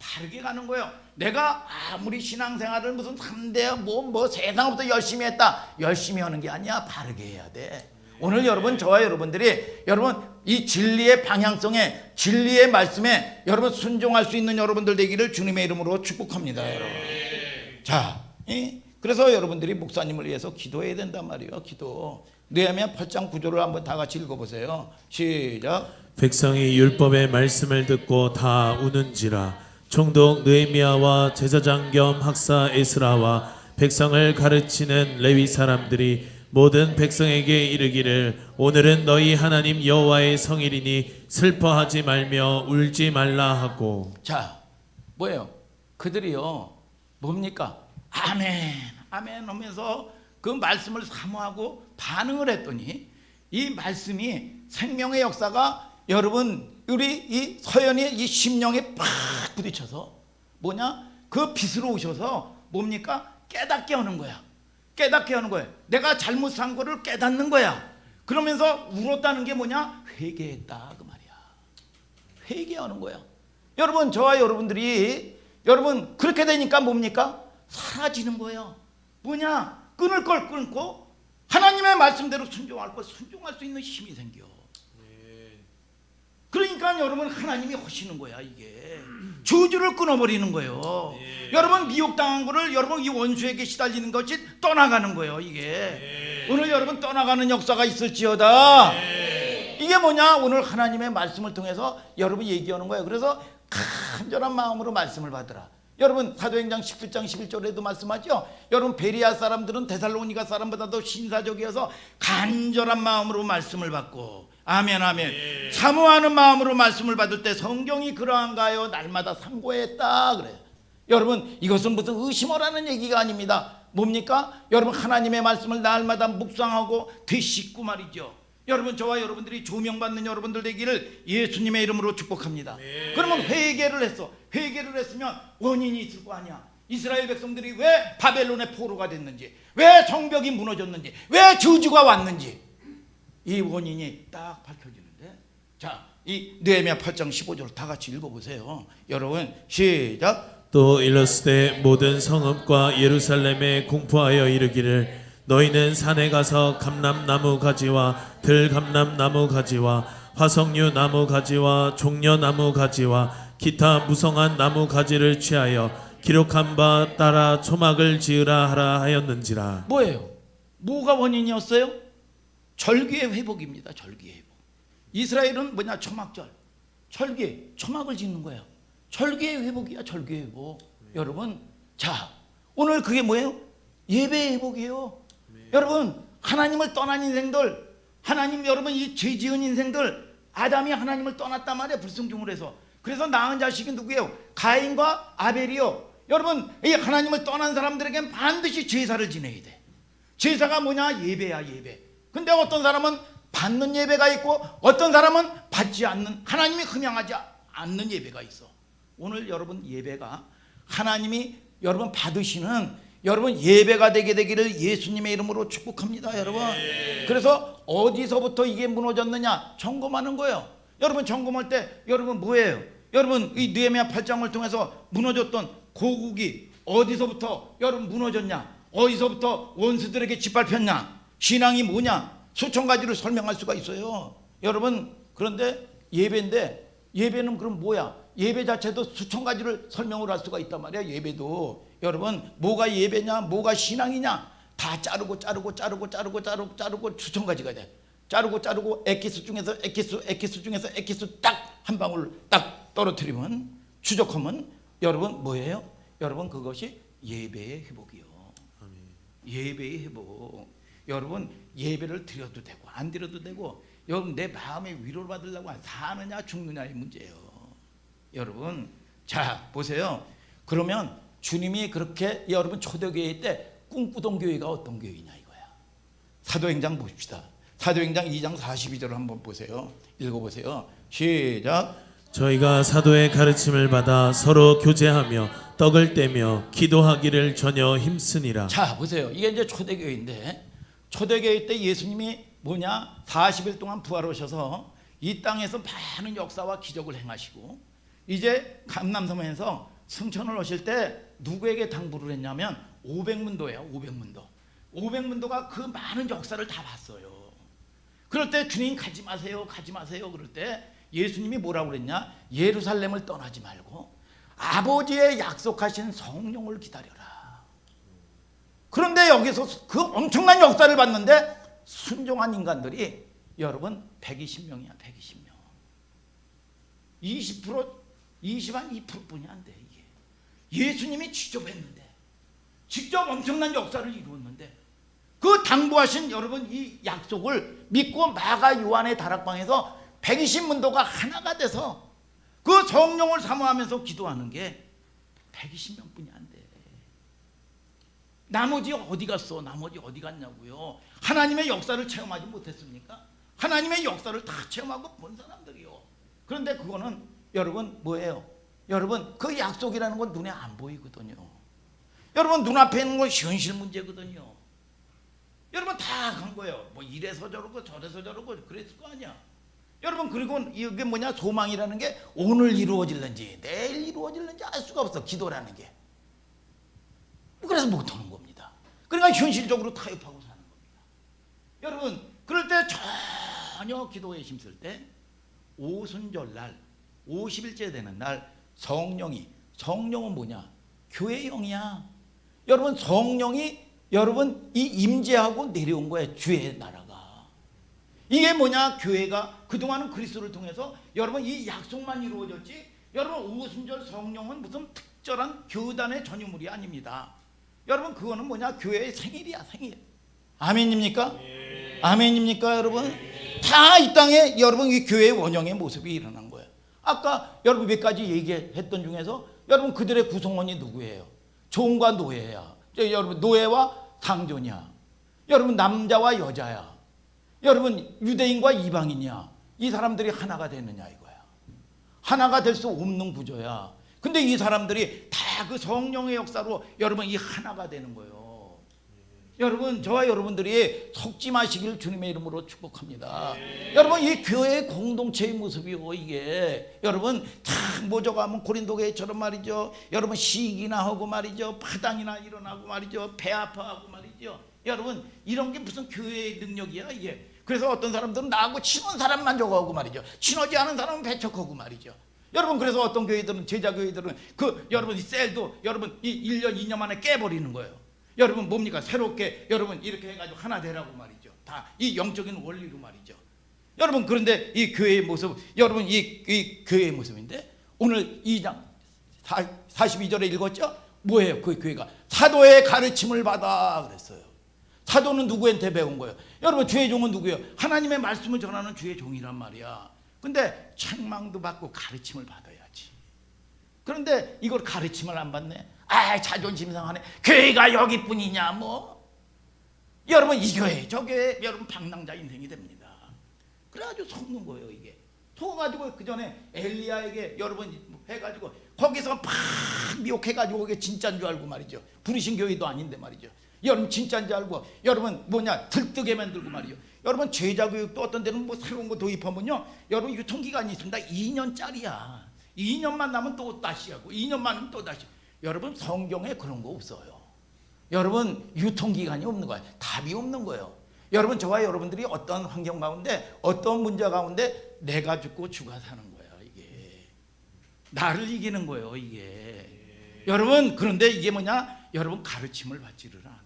바르게 가는 거예요. 내가 아무리 신앙생활을 무슨 3대 뭐 세상부터 열심히 했다. 열심히 하는 게 아니야. 바르게 해야 돼. 오늘 여러분 저와 여러분들이 여러분 이 진리의 방향성에 진리의 말씀에 여러분 순종할 수 있는 여러분들 되기를 주님의 이름으로 축복합니다. 여러분. 자, 그래서 여러분들이 목사님을 위해서 기도해야 된단 말이에요. 기도. 느헤미야 8장 9절을 한번 다 같이 읽어보세요. 시작. 백성이 율법의 말씀을 듣고 다 우는지라. 총독 느헤미야와 제사장 겸 학사 에스라와 백성을 가르치는 레위 사람들이 모든 백성에게 이르기를 오늘은 너희 하나님 여호와의 성일이니 슬퍼하지 말며 울지 말라 하고. 자, 뭐예요? 그들이요 뭡니까? 아멘 아멘 하면서 그 말씀을 사모하고 반응을 했더니 이 말씀이 생명의 역사가 여러분 우리 이 서연이 이 심령에 팍 부딪혀서 뭐냐? 그 빛으로 오셔서 뭡니까? 깨닫게 하는 거야. 깨닫게 하는 거예요. 내가 잘못 산 거를 깨닫는 거야. 그러면서 울었다는 게 뭐냐? 회개했다 그 말이야. 회개하는 거야. 여러분 저와 여러분들이 여러분 그렇게 되니까 뭡니까? 사라지는 거예요. 뭐냐? 끊을 걸 끊고 하나님의 말씀대로 순종할 걸 순종할 수 있는 힘이 생겨. 그러니까 여러분 하나님이 하시는 거야. 이게 저주를 끊어버리는 거예요. 여러분 미혹당한 거를 여러분 이 원수에게 시달리는 것이 떠나가는 거예요. 이게 오늘 여러분 떠나가는 역사가 있을지어다. 이게 뭐냐? 오늘 하나님의 말씀을 통해서 여러분 얘기하는 거예요. 그래서 간절한 마음으로 말씀을 받으라. 여러분 사도행전 17장 11절에도 말씀하죠. 여러분 베리아 사람들은 데살로니가 사람보다도 신사적이어서 간절한 마음으로 말씀을 받고, 아멘 아멘, 사모하는 마음으로 말씀을 받을 때 성경이 그러한가요? 날마다 상고했다 그래요. 여러분 이것은 무슨 의심하라는 얘기가 아닙니다. 뭡니까? 여러분 하나님의 말씀을 날마다 묵상하고 되씹고 말이죠. 여러분 저와 여러분들이 조명받는 여러분들 되기를 예수님의 이름으로 축복합니다. 그러면 회개를 했어. 회개를 했으면 원인이 있을 거 아니야. 이스라엘 백성들이 왜 바벨론의 포로가 됐는지, 왜 성벽이 무너졌는지, 왜 저주가 왔는지 이 원인이 딱 밝혀지는데, 자, 이 느헤미야 8장 15절 다 같이 읽어보세요. 여러분 시작. 또 일렀으되 모든 성읍과 예루살렘에 공포하여 이르기를 너희는 산에 가서 감람나무 가지와 들감람나무 가지와 화석류 나무 가지와 종려나무 가지와 기타 무성한 나무 가지를 취하여 기록한 바 따라 초막을 지으라 하라 하였는지라. 뭐예요? 뭐가 원인이었어요? 절기의 회복입니다. 절기의 회복. 이스라엘은 뭐냐? 초막절, 절기, 초막을 짓는 거예요. 절기의 회복이야. 절기의 회복. 여러분 자 오늘 그게 뭐예요? 예배의 회복이에요. 여러분 하나님을 떠난 인생들, 하나님 여러분 이 죄 지은 인생들, 아담이 하나님을 떠났단 말이에요. 불순종을 해서. 그래서 낳은 자식이 누구예요? 가인과 아벨이요. 여러분 이 하나님을 떠난 사람들에게는 반드시 제사를 지내야 돼. 제사가 뭐냐? 예배야 예배. 근데 어떤 사람은 받는 예배가 있고 어떤 사람은 받지 않는, 하나님이 흠양하지 않는 예배가 있어. 오늘 여러분 예배가 하나님이 여러분 받으시는 여러분 예배가 되게 되기를 예수님의 이름으로 축복합니다. 여러분 그래서 어디서부터 이게 무너졌느냐 점검하는 거예요. 여러분 점검할 때 여러분 뭐예요? 여러분 이 느헤미야 8장을 통해서 무너졌던 고국이 어디서부터 여러분 무너졌냐, 어디서부터 원수들에게 짓밟혔냐, 신앙이 뭐냐, 수천 가지를 설명할 수가 있어요. 여러분 그런데 예배인데, 예배는 그럼 뭐야? 예배 자체도 수천 가지를 설명을 할 수가 있단 말이야. 예배도 여러분 뭐가 예배냐, 뭐가 신앙이냐 다 자르고 수천 가지가 돼. 자르고 에키스 중에서 에키스 딱 한 방울 딱 떨어뜨리면, 추적하면 여러분 뭐예요? 여러분 그것이 예배의 회복이요. 예배의 회복. 여러분 예배를 드려도 되고 안 드려도 되고, 여러분 내 마음의 위로를 받으려고 사느냐 죽느냐의 문제예요. 여러분 자 보세요. 그러면 주님이 그렇게 여러분 초대교회 때 꿈꾸던 교회가 어떤 교회냐 이거야. 사도행전 봅시다. 사도행전 2장 42절 한번 보세요. 읽어보세요. 시작. 저희가 사도의 가르침을 받아 서로 교제하며 떡을 떼며 기도하기를 전혀 힘쓰니라. 자 보세요. 이게 이제 초대교회인데, 초대교회 때 예수님이 뭐냐 40일 동안 부활하셔서 이 땅에서 많은 역사와 기적을 행하시고, 이제 감람섬에서 승천을 하실 때 누구에게 당부를 했냐면 500문도예요. 500문도. 500문도가 그 많은 역사를 다 봤어요. 그럴 때 주님 가지 마세요 그럴 때 예수님이 뭐라고 그랬냐? 예루살렘을 떠나지 말고 아버지의 약속하신 성령을 기다려라. 그런데 여기서 그 엄청난 역사를 봤는데 순종한 인간들이 여러분 120명이야. 120명. 20%, 22%뿐이 안 돼. 이게 예수님이 직접 했는데, 직접 엄청난 역사를 이루었는데, 그 당부하신 여러분 이 약속을 믿고 마가 요한의 다락방에서 120문도가 하나가 돼서 그 성령을 사모하면서 기도하는 게 120명뿐이 안 돼. 나머지 어디 갔어? 나머지 어디 갔냐고요? 하나님의 역사를 체험하지 못했습니까? 하나님의 역사를 다 체험하고 본 사람들이요. 그런데 그거는 여러분 뭐예요? 여러분 그 약속이라는 건 눈에 안 보이거든요. 여러분 눈앞에 있는 건 현실 문제거든요. 여러분 다 간 거예요. 뭐 이래서 저러고 저래서 저러고 그랬을 거 아니야. 여러분 그리고 이게 뭐냐 소망이라는 게 오늘 이루어질는지 내일 이루어질는지 알 수가 없어 기도라는 게. 그래서 못하는 겁니다. 그러니까 현실적으로 타협하고 사는 겁니다. 여러분 그럴 때 전혀 기도에 힘쓸 때 오순절날 50일째 되는 날 성령은 뭐냐 교회 영이야. 여러분 성령이 여러분 이 임재하고 내려온 거예요. 주의 나라가. 이게 뭐냐 교회가 그동안은 그리스도를 통해서 여러분 이 약속만 이루어졌지 여러분 오순절 성령은 무슨 특별한 교단의 전유물이 아닙니다. 여러분 그거는 뭐냐 교회의 생일이야 생일. 아멘입니까? 아멘입니까 여러분? 다 이 땅에 여러분 이 교회의 원형의 모습이 일어난 거예요. 아까 여러분 몇 가지 얘기했던 중에서 여러분 그들의 구성원이 누구예요? 종과 노예야. 여러분 노예와 상존이야. 여러분 남자와 여자야. 여러분 유대인과 이방인이야. 이 사람들이 하나가 되느냐 이거야. 하나가 될 수 없는 구조야. 근데 이 사람들이 다 그 성령의 역사로 여러분 이 하나가 되는 거예요. 여러분 저와 여러분들이 속지 마시길 주님의 이름으로 축복합니다. 여러분 이 교회의 공동체의 모습이요 이게 여러분 탁 모져가면 고린도 교회처럼 말이죠. 여러분 시기나 하고 말이죠. 파당이나 일어나고 말이죠. 배 아파하고 말이죠. 여러분 이런 게 무슨 교회의 능력이야 이게. 그래서 어떤 사람들은 나하고 친한 사람만 저거하고 말이죠. 친하지 않은 사람은 배척하고 말이죠. 여러분 그래서 어떤 교회들은 제자 교회들은 그 여러분 이 셀도 여러분 이 1년 2년 만에 깨버리는 거예요. 여러분 뭡니까 새롭게 여러분 이렇게 해가지고 하나 되라고 말이죠. 다 이 영적인 원리로 말이죠. 여러분 그런데 이 교회의 모습 여러분 이 교회의 모습인데 오늘 2장 42절에 읽었죠. 뭐예요 그 교회가 사도의 가르침을 받아 그랬어요. 사도는 누구한테 배운 거예요? 여러분 주의 종은 누구예요? 하나님의 말씀을 전하는 주의 종이란 말이야. 근데 책망도 받고 가르침을 받아야지. 그런데 이걸 가르침을 안 받네. 아 자존심 상하네. 교회가 여기뿐이냐 뭐. 여러분 이 교회 저 교회 여러분 방랑자 인생이 됩니다. 그래가지고 속는 거예요 이게. 속아가지고 그 전에 엘리야에게 여러분 해가지고 거기서 팍 미혹해가지고 이게 진짜인 줄 알고 말이죠. 부르신 교회도 아닌데 말이죠. 여러분 진짜인 줄 알고 여러분 뭐냐 들뜨게 만들고 말이죠. 여러분 제자교육도 어떤 데는 뭐 새로운 거 도입하면요 여러분 유통기간이 있습니다. 2년짜리야 2년만 나면 또 다시 하고 2년만 하면 또 다시. 여러분 성경에 그런 거 없어요. 여러분 유통기간이 없는 거예요. 답이 없는 거예요. 여러분 저와 여러분들이 어떤 환경 가운데 어떤 문제 가운데 내가 죽고 주가 사는 거예요. 이게 나를 이기는 거예요 이게. 여러분 그런데 이게 뭐냐 여러분 가르침을 받지를 않아.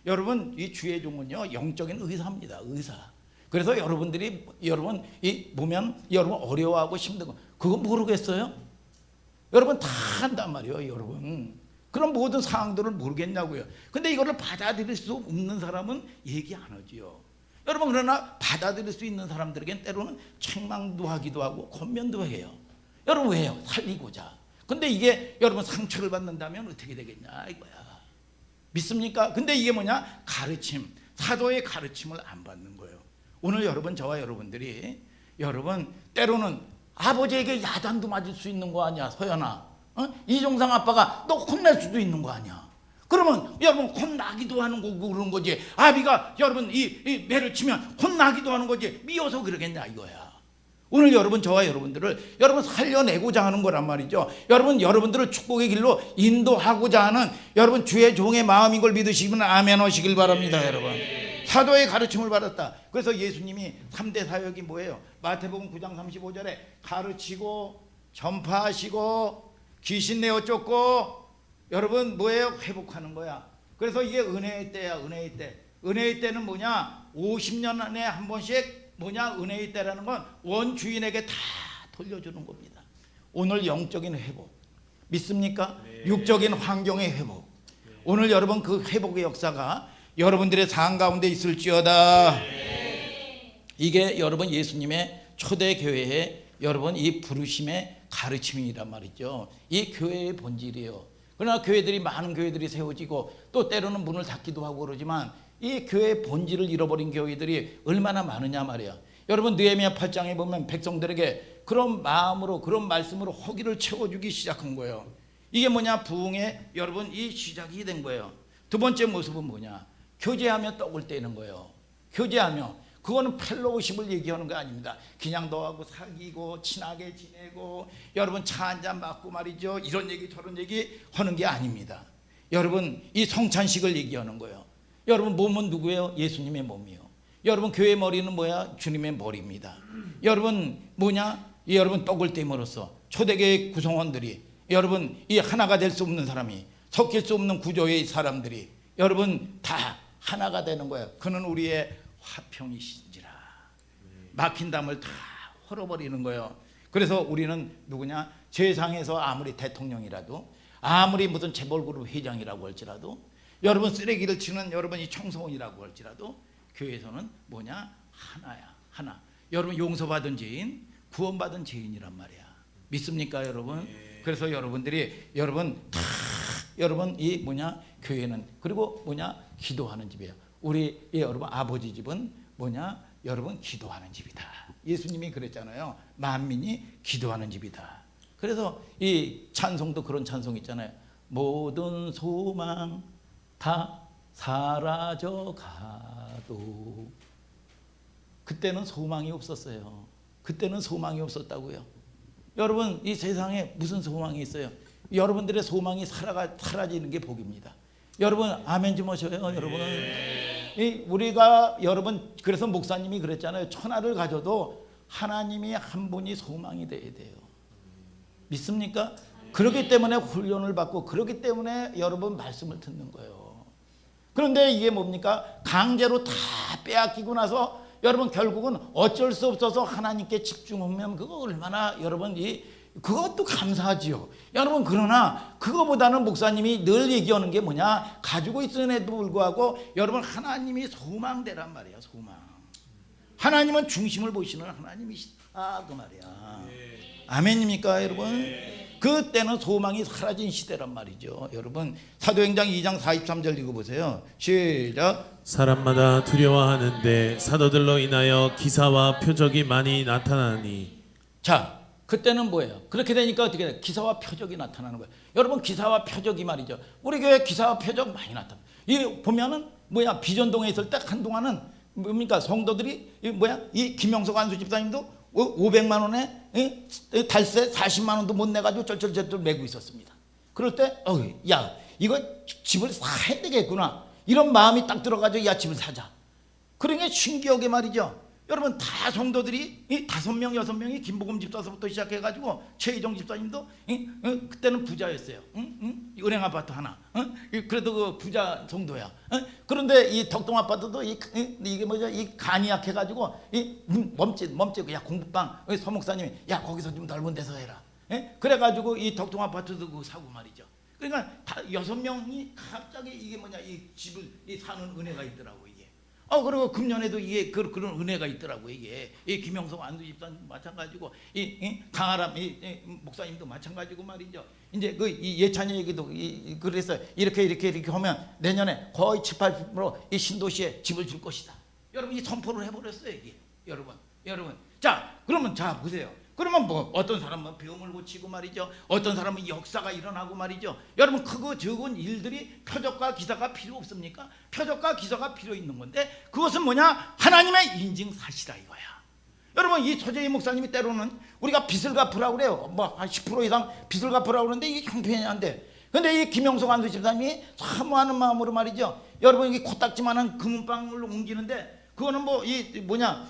여러분 이 주의 종은요 영적인 의사입니다. 의사. 그래서 여러분들이 여러분 이 보면 여러분 어려워하고 힘든 거 그거 모르겠어요? 여러분 다 한단 말이에요. 여러분 그런 모든 상황들을 모르겠냐고요. 근데 이거를 받아들일 수 없는 사람은 얘기 안 하지요. 여러분 그러나 받아들일 수 있는 사람들에겐 때로는 책망도 하기도 하고 권면도 해요. 여러분 왜요? 살리고자. 근데 이게 여러분 상처를 받는다면 어떻게 되겠냐 이거야. 믿습니까? 근데 이게 뭐냐? 가르침, 사도의 가르침을 안 받는 거예요. 오늘 여러분 저와 여러분들이 여러분 때로는 아버지에게 야단도 맞을 수 있는 거 아니야 서연아. 이종상 아빠가 너 혼낼 수도 있는 거 아니야. 그러면 여러분 혼나기도 하는 거고 그런 거지. 아비가 여러분 이 매를 치면 혼나기도 하는 거지. 미워서 그러겠냐 이거야. 오늘 여러분 저와 여러분들을 여러분 살려내고자 하는 거란 말이죠. 여러분들을 축복의 길로 인도하고자 하는 여러분 주의 종의 마음인 걸 믿으시면 아멘 하시길 바랍니다. 여러분 사도의 가르침을 받았다. 그래서 예수님이 3대 사역이 뭐예요? 마태복음 9장 35절에 가르치고 전파하시고 귀신 내어 쫓고 여러분 뭐예요? 회복하는 거야. 그래서 이게 은혜의 때야. 은혜의 때. 은혜의 때는 뭐냐? 50년 안에 한 번씩 뭐냐 은혜의 때라는 건 원주인에게 다 돌려주는 겁니다. 오늘 영적인 회복 믿습니까? 네. 육적인 환경의 회복. 네. 오늘 여러분 그 회복의 역사가 여러분들의 삶 가운데 있을지어다. 네. 이게 여러분 예수님의 초대 교회의 여러분 이 부르심의 가르침이란 말이죠. 이 교회의 본질이에요. 그러나 교회들이 많은 교회들이 세워지고 또 때로는 문을 닫기도 하고 그러지만 이 교회의 본질을 잃어버린 교회들이 얼마나 많으냐 말이야. 여러분 느헤미야 8장에 보면 백성들에게 그런 마음으로 그런 말씀으로 허기를 채워주기 시작한 거예요. 이게 뭐냐 부흥의 여러분 이 시작이 된 거예요. 두 번째 모습은 뭐냐 교제하며 떡을 떼는 거예요. 교제하며 그거는 펠로우십을 얘기하는 거 아닙니다. 그냥 너하고 사귀고 친하게 지내고 여러분 차 한잔 맞고 말이죠, 이런 얘기 저런 얘기 하는 게 아닙니다. 여러분 이 성찬식을 얘기하는 거예요. 여러분 몸은 누구예요? 예수님의 몸이요. 여러분 교회 머리는 뭐야? 주님의 머리입니다. 여러분 뭐냐? 여러분 떡을 떼므로써 초대교회 구성원들이 여러분 이 하나가 될 수 없는 사람이, 섞일 수 없는 구조의 사람들이 여러분 다 하나가 되는 거예요. 그는 우리의 화평이신지라. 막힌 담을 다 헐어버리는 거예요. 그래서 우리는 누구냐? 세상에서 아무리 대통령이라도, 아무리 무슨 재벌그룹 회장이라고 할지라도, 여러분 쓰레기를 치는 여러분 이 청소원이라고 할지라도 교회에서는 뭐냐? 하나야. 하나. 여러분 용서받은 죄인, 구원받은 죄인이란 말이야. 믿습니까 여러분? 그래서 여러분들이 여러분 다 여러분 이 뭐냐? 교회는 그리고 뭐냐? 기도하는 집이에요. 우리 여러분 아버지 집은 뭐냐? 여러분 기도하는 집이다. 예수님이 그랬잖아요. 만민이 기도하는 집이다. 그래서 이 찬송도 그런 찬송 있잖아요. 모든 소망 다 사라져 가도. 그때는 소망이 없었어요. 그때는 소망이 없었다고요. 여러분 이 세상에 무슨 소망이 있어요? 여러분들의 소망이 사라지는 게 복입니다. 여러분 아멘 좀 하셔요. 여러분 우리가 여러분 그래서 목사님이 그랬잖아요. 천하를 가져도 하나님이 한 분이 소망이 돼야 돼요. 믿습니까? 그렇기 때문에 훈련을 받고 그렇기 때문에 여러분 말씀을 듣는 거예요. 그런데 이게 뭡니까? 강제로 다 빼앗기고 나서 여러분 결국은 어쩔 수 없어서 하나님께 집중하면 그거 얼마나 여러분 그것도 감사하지요. 여러분 그러나 그거보다는 목사님이 늘 얘기하는 게 뭐냐? 가지고 있음에도 불구하고 여러분 하나님이 소망대란 말이야. 소망. 하나님은 중심을 보시는 하나님이시다 그 말이야. 아멘입니까 여러분? 그때는 소망이 사라진 시대란 말이죠. 여러분 사도행전 2장 43절 읽어보세요. 시작. 사람마다 두려워하는데 사도들로 인하여 기사와 표적이 많이 나타나니. 자, 그때는 뭐예요? 그렇게 되니까 어떻게 돼요? 기사와 표적이 나타나는 거예요. 여러분 기사와 표적이 말이죠. 우리 교회 기사와 표적 많이 나타나. 이 보면은 뭐야? 비전동에 있을 때 한동안은 뭡니까? 성도들이 이 김영석 안수 집사님도 500만 원에 달세 40만 원도 못 내가지고 쩔쩔쩔쩔 매고 있었습니다. 그럴 때 야 이거 집을 사야 되겠구나 이런 마음이 딱 들어가지고 야 집을 사자. 그러니까 신기하게 말이죠. 여러분 다 성도들이 5명 6명이 김복음 집사서부터 시작해가지고 최희정 집사님도 그때는 부자였어요. 은행 아파트 하나. 그래도 그 부자 정도야. 그런데 이 덕동 아파트도 이게 뭐죠? 이 간이 약해가지고 멈칫 야 공부방 서목사님이 야 거기서 좀 넓은 데서 해라. 그래가지고 이 덕동 아파트도 그거 사고 말이죠. 그러니까 다 6명이 갑자기 이게 뭐냐 이 집을 사는 은혜가 있더라고 이게. 그리고 금년에도 이게 그런 은혜가 있더라고 이게. 이 김영석 안수 집사님 마찬가지고 이 강아람 목사님도 마찬가지고 말이죠. 이제 이 예찬이 얘기도 그래서 이렇게 하면 내년에 거의 7, 80%이 신도시에 집을 줄 것이다. 여러분 이 선포를 해버렸어요 이게. 여러분. 자 그러면 자 보세요. 그러면 뭐 어떤 사람은 병을 고치고 말이죠. 어떤 사람은 역사가 일어나고 말이죠. 여러분 크고 적은 일들이 표적과 기사가 필요 없습니까? 표적과 기사가 필요 있는 건데 그것은 뭐냐? 하나님의 인증사시다 이거야. 여러분 이 서재희 목사님이 때로는 우리가 빚을 갚으라고 그래요. 뭐 한 10% 이상 빚을 갚으라고 그러는데 이게 형편이 안 돼. 근데 이 김영석 안수 집사님이 사모하는 마음으로 말이죠. 여러분 이 코딱지만한 금은방을 옮기는데 그거는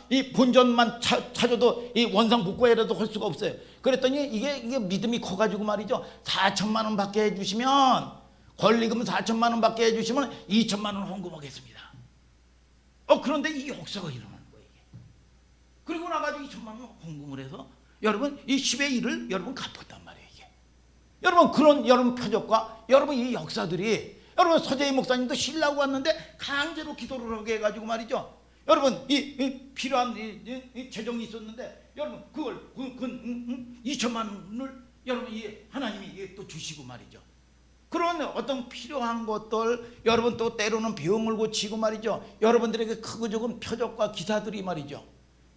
이 본전만 찾아도 이 원상 복구해라도 할 수가 없어요. 그랬더니 이게 믿음이 커가지고 말이죠. 4천만 원 받게 해주시면 권리금 4천만 원 받게 해주시면 2천만 원 헌금하겠습니다. 그런데 이 역사가 일어나는 거예요. 이게. 그리고 나가지고 2천만 원 헌금을 해서 여러분 이 10의 1을 여러분 갚았단 말이에요. 이게. 여러분 그런 여러분 표적과 여러분 이 역사들이 여러분 서재희 목사님도 쉬려고 왔는데 강제로 기도를 하게 해가지고 말이죠. 여러분 이 필요한 이 재정이 있었는데 여러분 그걸 2천만 원을 여러분 이 하나님이 또 주시고 말이죠. 그런 어떤 필요한 것들 여러분 또 때로는 병을 고치고 말이죠. 여러분들에게 크고 적은 표적과 기사들이 말이죠.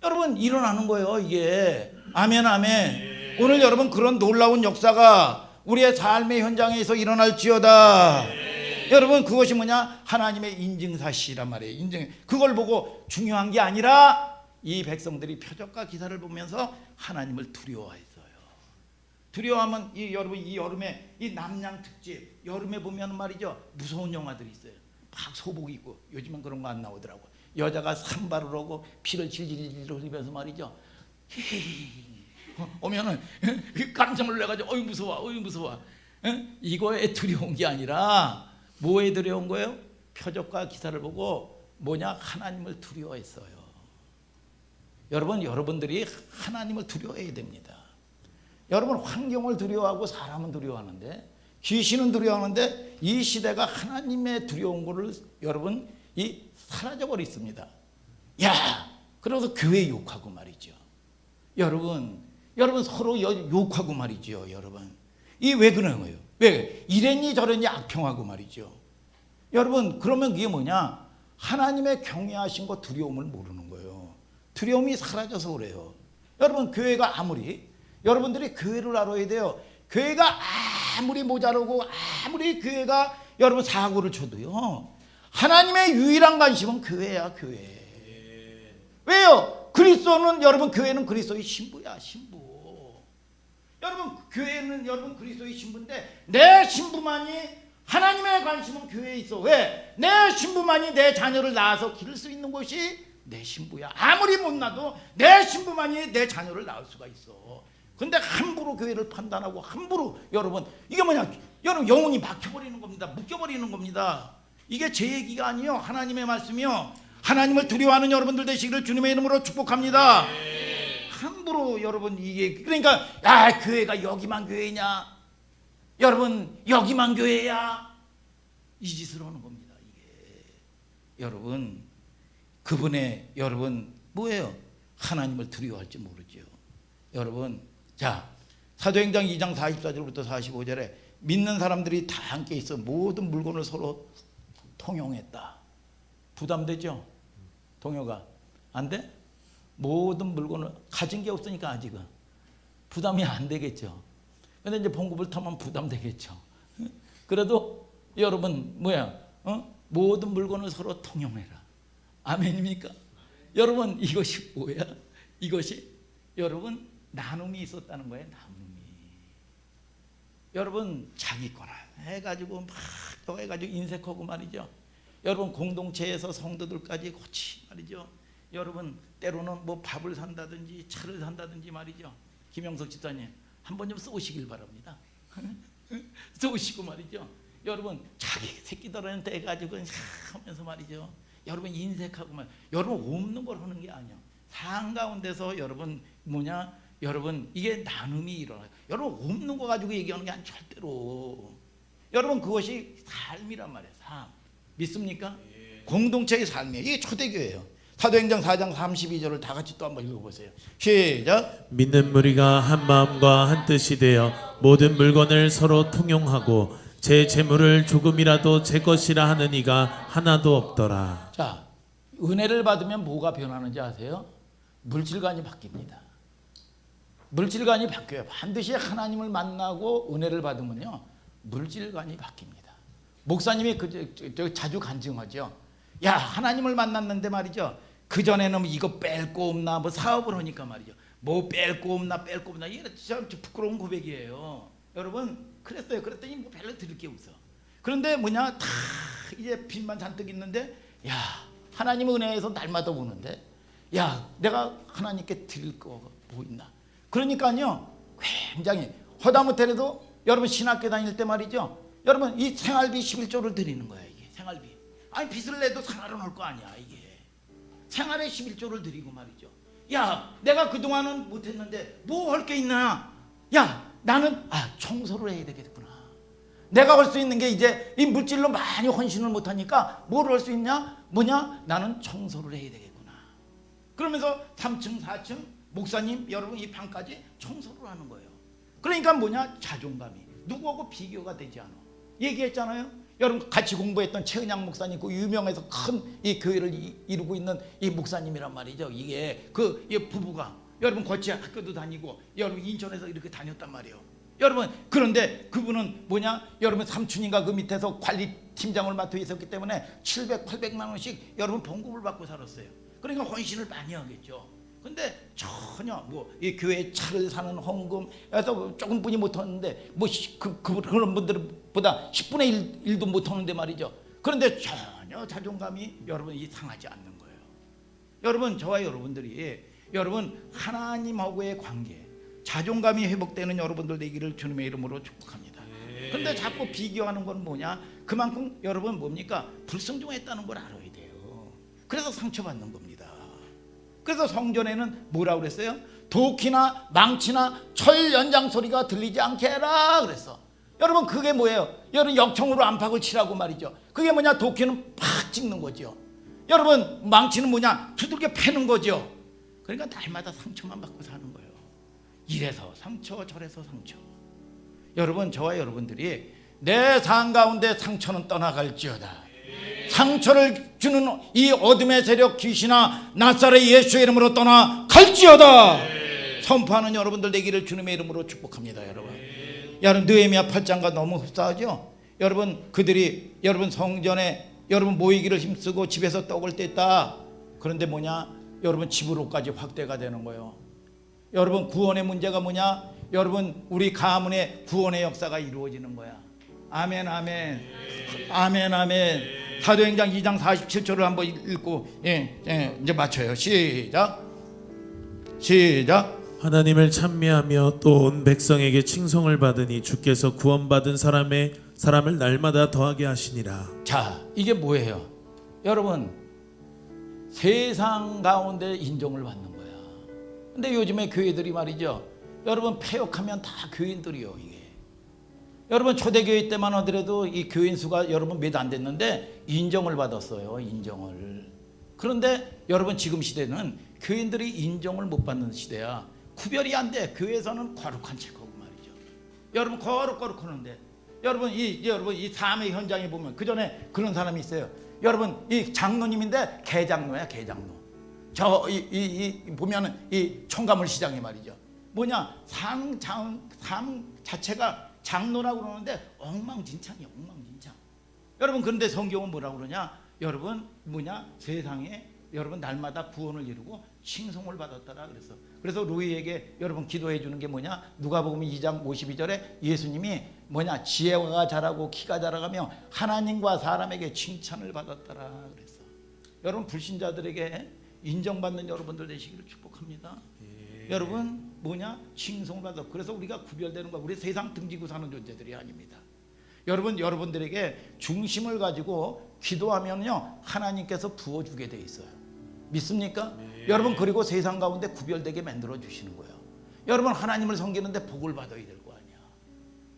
여러분 일어나는 거예요 이게. 아멘 아멘. 오늘 여러분 그런 놀라운 역사가 우리의 삶의 현장에서 일어날지어다. 여러분 그것이 뭐냐? 하나님의 인증사실이란 말이에요. 인증. 그걸 보고 중요한 게 아니라 이 백성들이 표적과 기사를 보면서 하나님을 두려워했어요. 두려워하면 여러분 이 여름에 이 남양 특집 여름에 보면 말이죠, 무서운 영화들이 있어요. 막 소복 입고, 요즘은 그런 거 안 나오더라고. 여자가 산발을 하고 피를 질질 흘리면서 말이죠, 오면은 깜짝 놀라가지고 어이 무서워, 어이 무서워. 이거에 두려운 게 아니라 뭐에 두려운 거예요? 표적과 기사를 보고 뭐냐? 하나님을 두려워했어요. 여러분, 여러분들이 하나님을 두려워해야 됩니다. 여러분, 환경을 두려워하고 사람은 두려워하는데, 귀신은 두려워하는데, 이 시대가 하나님의 두려운 거를 여러분 사라져 버렸습니다. 야, 그래서 교회 욕하고 말이죠. 여러분 서로 욕하고 말이죠. 여러분, 이 왜 그런 거예요? 왜 이랬니 저랬니 악평하고 말이죠. 여러분, 그러면 그게 뭐냐? 하나님의 경외하신 거 두려움을 모르는 거예요. 두려움이 사라져서 그래요. 여러분, 교회가 아무리, 여러분들이 교회를 알아야 돼요. 교회가 아무리 모자라고 아무리 교회가 여러분 사고를 쳐도요, 하나님의 유일한 관심은 교회야. 교회. 왜요? 그리스도는, 여러분 교회는 그리스도의 신부야. 신부. 여러분 교회는 여러분 그리스도의 신부인데, 내 신부만이, 하나님의 관심은 교회에 있어. 왜? 내 신부만이 내 자녀를 낳아서 기를 수 있는 곳이 내 신부야. 아무리 못나도 내 신부만이 내 자녀를 낳을 수가 있어. 근데 함부로 교회를 판단하고 함부로, 여러분 이게 뭐냐? 여러분 영혼이 막혀버리는 겁니다. 묶여버리는 겁니다. 이게 제 얘기가 아니요, 하나님의 말씀이요. 하나님을 두려워하는 여러분들 되시기를 주님의 이름으로 축복합니다. 함부로 여러분, 이게 그러니까 교회가 여기만 교회냐, 여러분 여기만 교회야, 이 짓을 하는 겁니다. 이게 여러분, 그분의 여러분 뭐예요? 하나님을 두려워할지 모르죠. 여러분, 자, 사도행전 2장 44절부터 45절에 믿는 사람들이 다 함께 있어 모든 물건을 서로 통용했다. 부담되죠? 동요가 안 돼? 모든 물건을 가진 게 없으니까 아직은 부담이 안 되겠죠. 근데 이제 봉급을 타면 부담되겠죠. 그래도 여러분 모든 물건을 서로 통용해라. 아멘입니까? 여러분, 이것이 뭐야? 이것이 여러분 나눔이 있었다는 거예요. 나눔이. 여러분 자기 거나 해가지고 막 해가지고 인색하고 말이죠. 여러분 공동체에서 성도들까지 같이 말이죠. 여러분 때로는 뭐 밥을 산다든지 차를 산다든지 말이죠. 김영석 집사님 한 번 좀 쏘시길 바랍니다. 쏘시고 말이죠. 여러분 자기 새끼들한테 해가지고 하면서 말이죠. 여러분 인색하고 말, 여러분 없는 걸 하는 게 아니야. 상 가운데서 여러분 여러분 이게 나눔이 일어나요. 여러분 없는 거 가지고 얘기하는 게 아니야. 절대로. 여러분 그것이 삶이란 말이에요. 삶. 믿습니까? 공동체의 삶이에요. 이게 초대교회예요. 사도행전 4장 32절을 다 같이 또 한번 읽어보세요. 시작. 믿는 무리가 한 마음과 한 뜻이 되어 모든 물건을 서로 통용하고 제 재물을 조금이라도 제 것이라 하는 이가 하나도 없더라. 자, 은혜를 받으면 뭐가 변하는지 아세요? 물질관이 바뀝니다. 물질관이 바뀌어요. 반드시 하나님을 만나고 은혜를 받으면요, 물질관이 바뀝니다. 목사님이 자주 간증하죠. 야, 하나님을 만났는데 말이죠, 그 전에는 이거 뺄 거 없나, 뭐 사업을 하니까 말이죠, 뭐 뺄 거 없나, 이게 참 부끄러운 고백이에요. 여러분 그랬어요. 그랬더니 뭐 별로 드릴 게 없어. 그런데 다 이제 빚만 잔뜩 있는데, 야, 하나님 은혜에서 날마다 오는데, 야, 내가 하나님께 드릴 거 뭐 있나? 그러니까요, 굉장히 허다못해도 여러분 신학교 다닐 때 말이죠, 여러분 이 생활비 11조를 드리는 거야. 이게 생활비. 아니 빚을 내도 생활은 할 거 아니야. 이게 생활에 11조를 드리고 말이죠. 야, 내가 그동안은 못했는데 뭐 할 게 있나? 야, 나는 청소를 해야 되겠구나. 내가 할 수 있는 게 이제 이 물질로 많이 헌신을 못하니까 뭘 할 수 있냐? 나는 청소를 해야 되겠구나. 그러면서 3층 4층 목사님 여러분 이 방까지 청소를 하는 거예요. 그러니까 자존감이 누구하고 비교가 되지 않아. 얘기했잖아요. 여러분 같이 공부했던 최은양 목사님, 그 유명해서 큰 이 교회를 이루고 있는 이 목사님이란 말이죠. 이게 이 부부가 여러분 같이 학교도 다니고 여러분 인천에서 이렇게 다녔단 말이에요. 여러분 그런데 그분은 뭐냐? 여러분 삼촌인가 그 밑에서 관리팀장을 맡아 있었기 때문에 700, 800만 원씩 여러분 봉급을 받고 살았어요. 그러니까 헌신을 많이 하겠죠. 근데 전혀 뭐 이 교회 차를 사는 헌금에서 조금 분이 못하는데 뭐 그런 분들보다 10분의 1도 못하는데 말이죠. 그런데 전혀 자존감이 여러분 이 상하지 않는 거예요. 여러분 저와 여러분들이 여러분 하나님하고의 관계 자존감이 회복되는 여러분들 되기를 주님의 이름으로 축복합니다. 근데 자꾸 비교하는 건 뭐냐? 그만큼 여러분 뭡니까? 불순종했다는 걸 알아야 돼요. 그래서 상처받는 겁니다. 그래서 성전에는 뭐라고 그랬어요? 도끼나 망치나 철 연장 소리가 들리지 않게 해라 그랬어. 여러분 그게 뭐예요? 여러분 역청으로 안팎을 치라고 말이죠. 그게 뭐냐? 도끼는 팍 찍는 거죠. 여러분 망치는 뭐냐? 두들겨 패는 거죠. 그러니까 날마다 상처만 받고 사는 거예요. 이래서 상처 저래서 상처. 여러분 저와 여러분들이 내 삶 가운데 상처는 떠나갈지어다. 상처를 주는 이 어둠의 세력 귀신아 나사렛 예수의 이름으로 떠나갈지어다. 선포하는 여러분들 되기를 주님의 이름으로 축복합니다. 여러분 느헤미야 8장과 너무 흡사하죠. 여러분 그들이 여러분 성전에 여러분 모이기를 힘쓰고 집에서 떡을 뗐다. 그런데 뭐냐? 여러분 집으로까지 확대가 되는 거예요. 여러분 구원의 문제가 뭐냐? 여러분 우리 가문의 구원의 역사가 이루어지는 거야. 아멘 아멘 아멘 아멘. 사도행전 2장 47절을 한번 읽고 이제 맞춰요. 시작. 하나님을 찬미하며 또 온 백성에게 칭송을 받으니 주께서 구원받은 사람을 날마다 더하게 하시니라. 자 이게 뭐예요? 여러분 세상 가운데 인정을 받는 거야. 근데 요즘에 교회들이 말이죠. 여러분 폐역하면 다 교인들이요. 이게 여러분 초대교회 때만 하더라도 이 교인 수가 여러분 몇 안 됐는데 인정을 받았어요. 인정을. 그런데 여러분 지금 시대는 교인들이 인정을 못 받는 시대야. 구별이 안 돼. 교회에서는 거룩한 척하고 말이죠. 여러분 거룩하는데 여러분 이 삶의 현장에 보면 그 전에 그런 사람이 있어요. 여러분 이 장로님인데 개장로야 개장로. 저 보면은 이 청가물 시장에 말이죠. 뭐냐 삶 자체가 장로라고 그러는데 엉망진창이야 엉망진창. 여러분 그런데 성경은 뭐라고 그러냐? 여러분 뭐냐 세상에 여러분 날마다 구원을 이루고 칭송을 받았더라 그랬어. 그래서 로이에게 여러분 기도해 주는 게 뭐냐? 누가복음 2장 52절에 예수님이 뭐냐 지혜가 자라고 키가 자라가며 하나님과 사람에게 칭찬을 받았더라 그랬어. 여러분 불신자들에게 인정받는 여러분들 되시기를 축복합니다. 여러분 뭐냐 칭송을 받아. 그래서 우리가 구별되는 거야. 우리 세상 등지고 사는 존재들이 아닙니다. 여러분들에게 중심을 가지고 기도하면요 하나님께서 부어주게 돼 있어요. 믿습니까? 여러분 그리고 세상 가운데 구별되게 만들어 주시는 거예요. 여러분 하나님을 섬기는데 복을 받아야 될 거 아니야.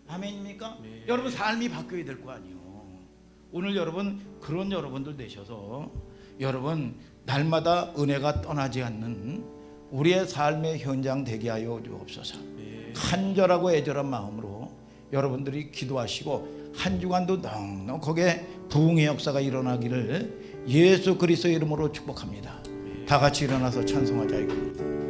아멘입니까? 여러분 삶이 바뀌어야 될 거 아니에요. 오늘 여러분 그런 여러분들 되셔서 여러분 날마다 은혜가 떠나지 않는 우리의 삶의 현장 되게 하여 주옵소서. 간절하고 애절한 마음으로 여러분들이 기도하시고 한 주간도 넉넉하게 부흥의 역사가 일어나기를 예수 그리스도의 이름으로 축복합니다. 다 같이 일어나서 찬송하자 이겁니다.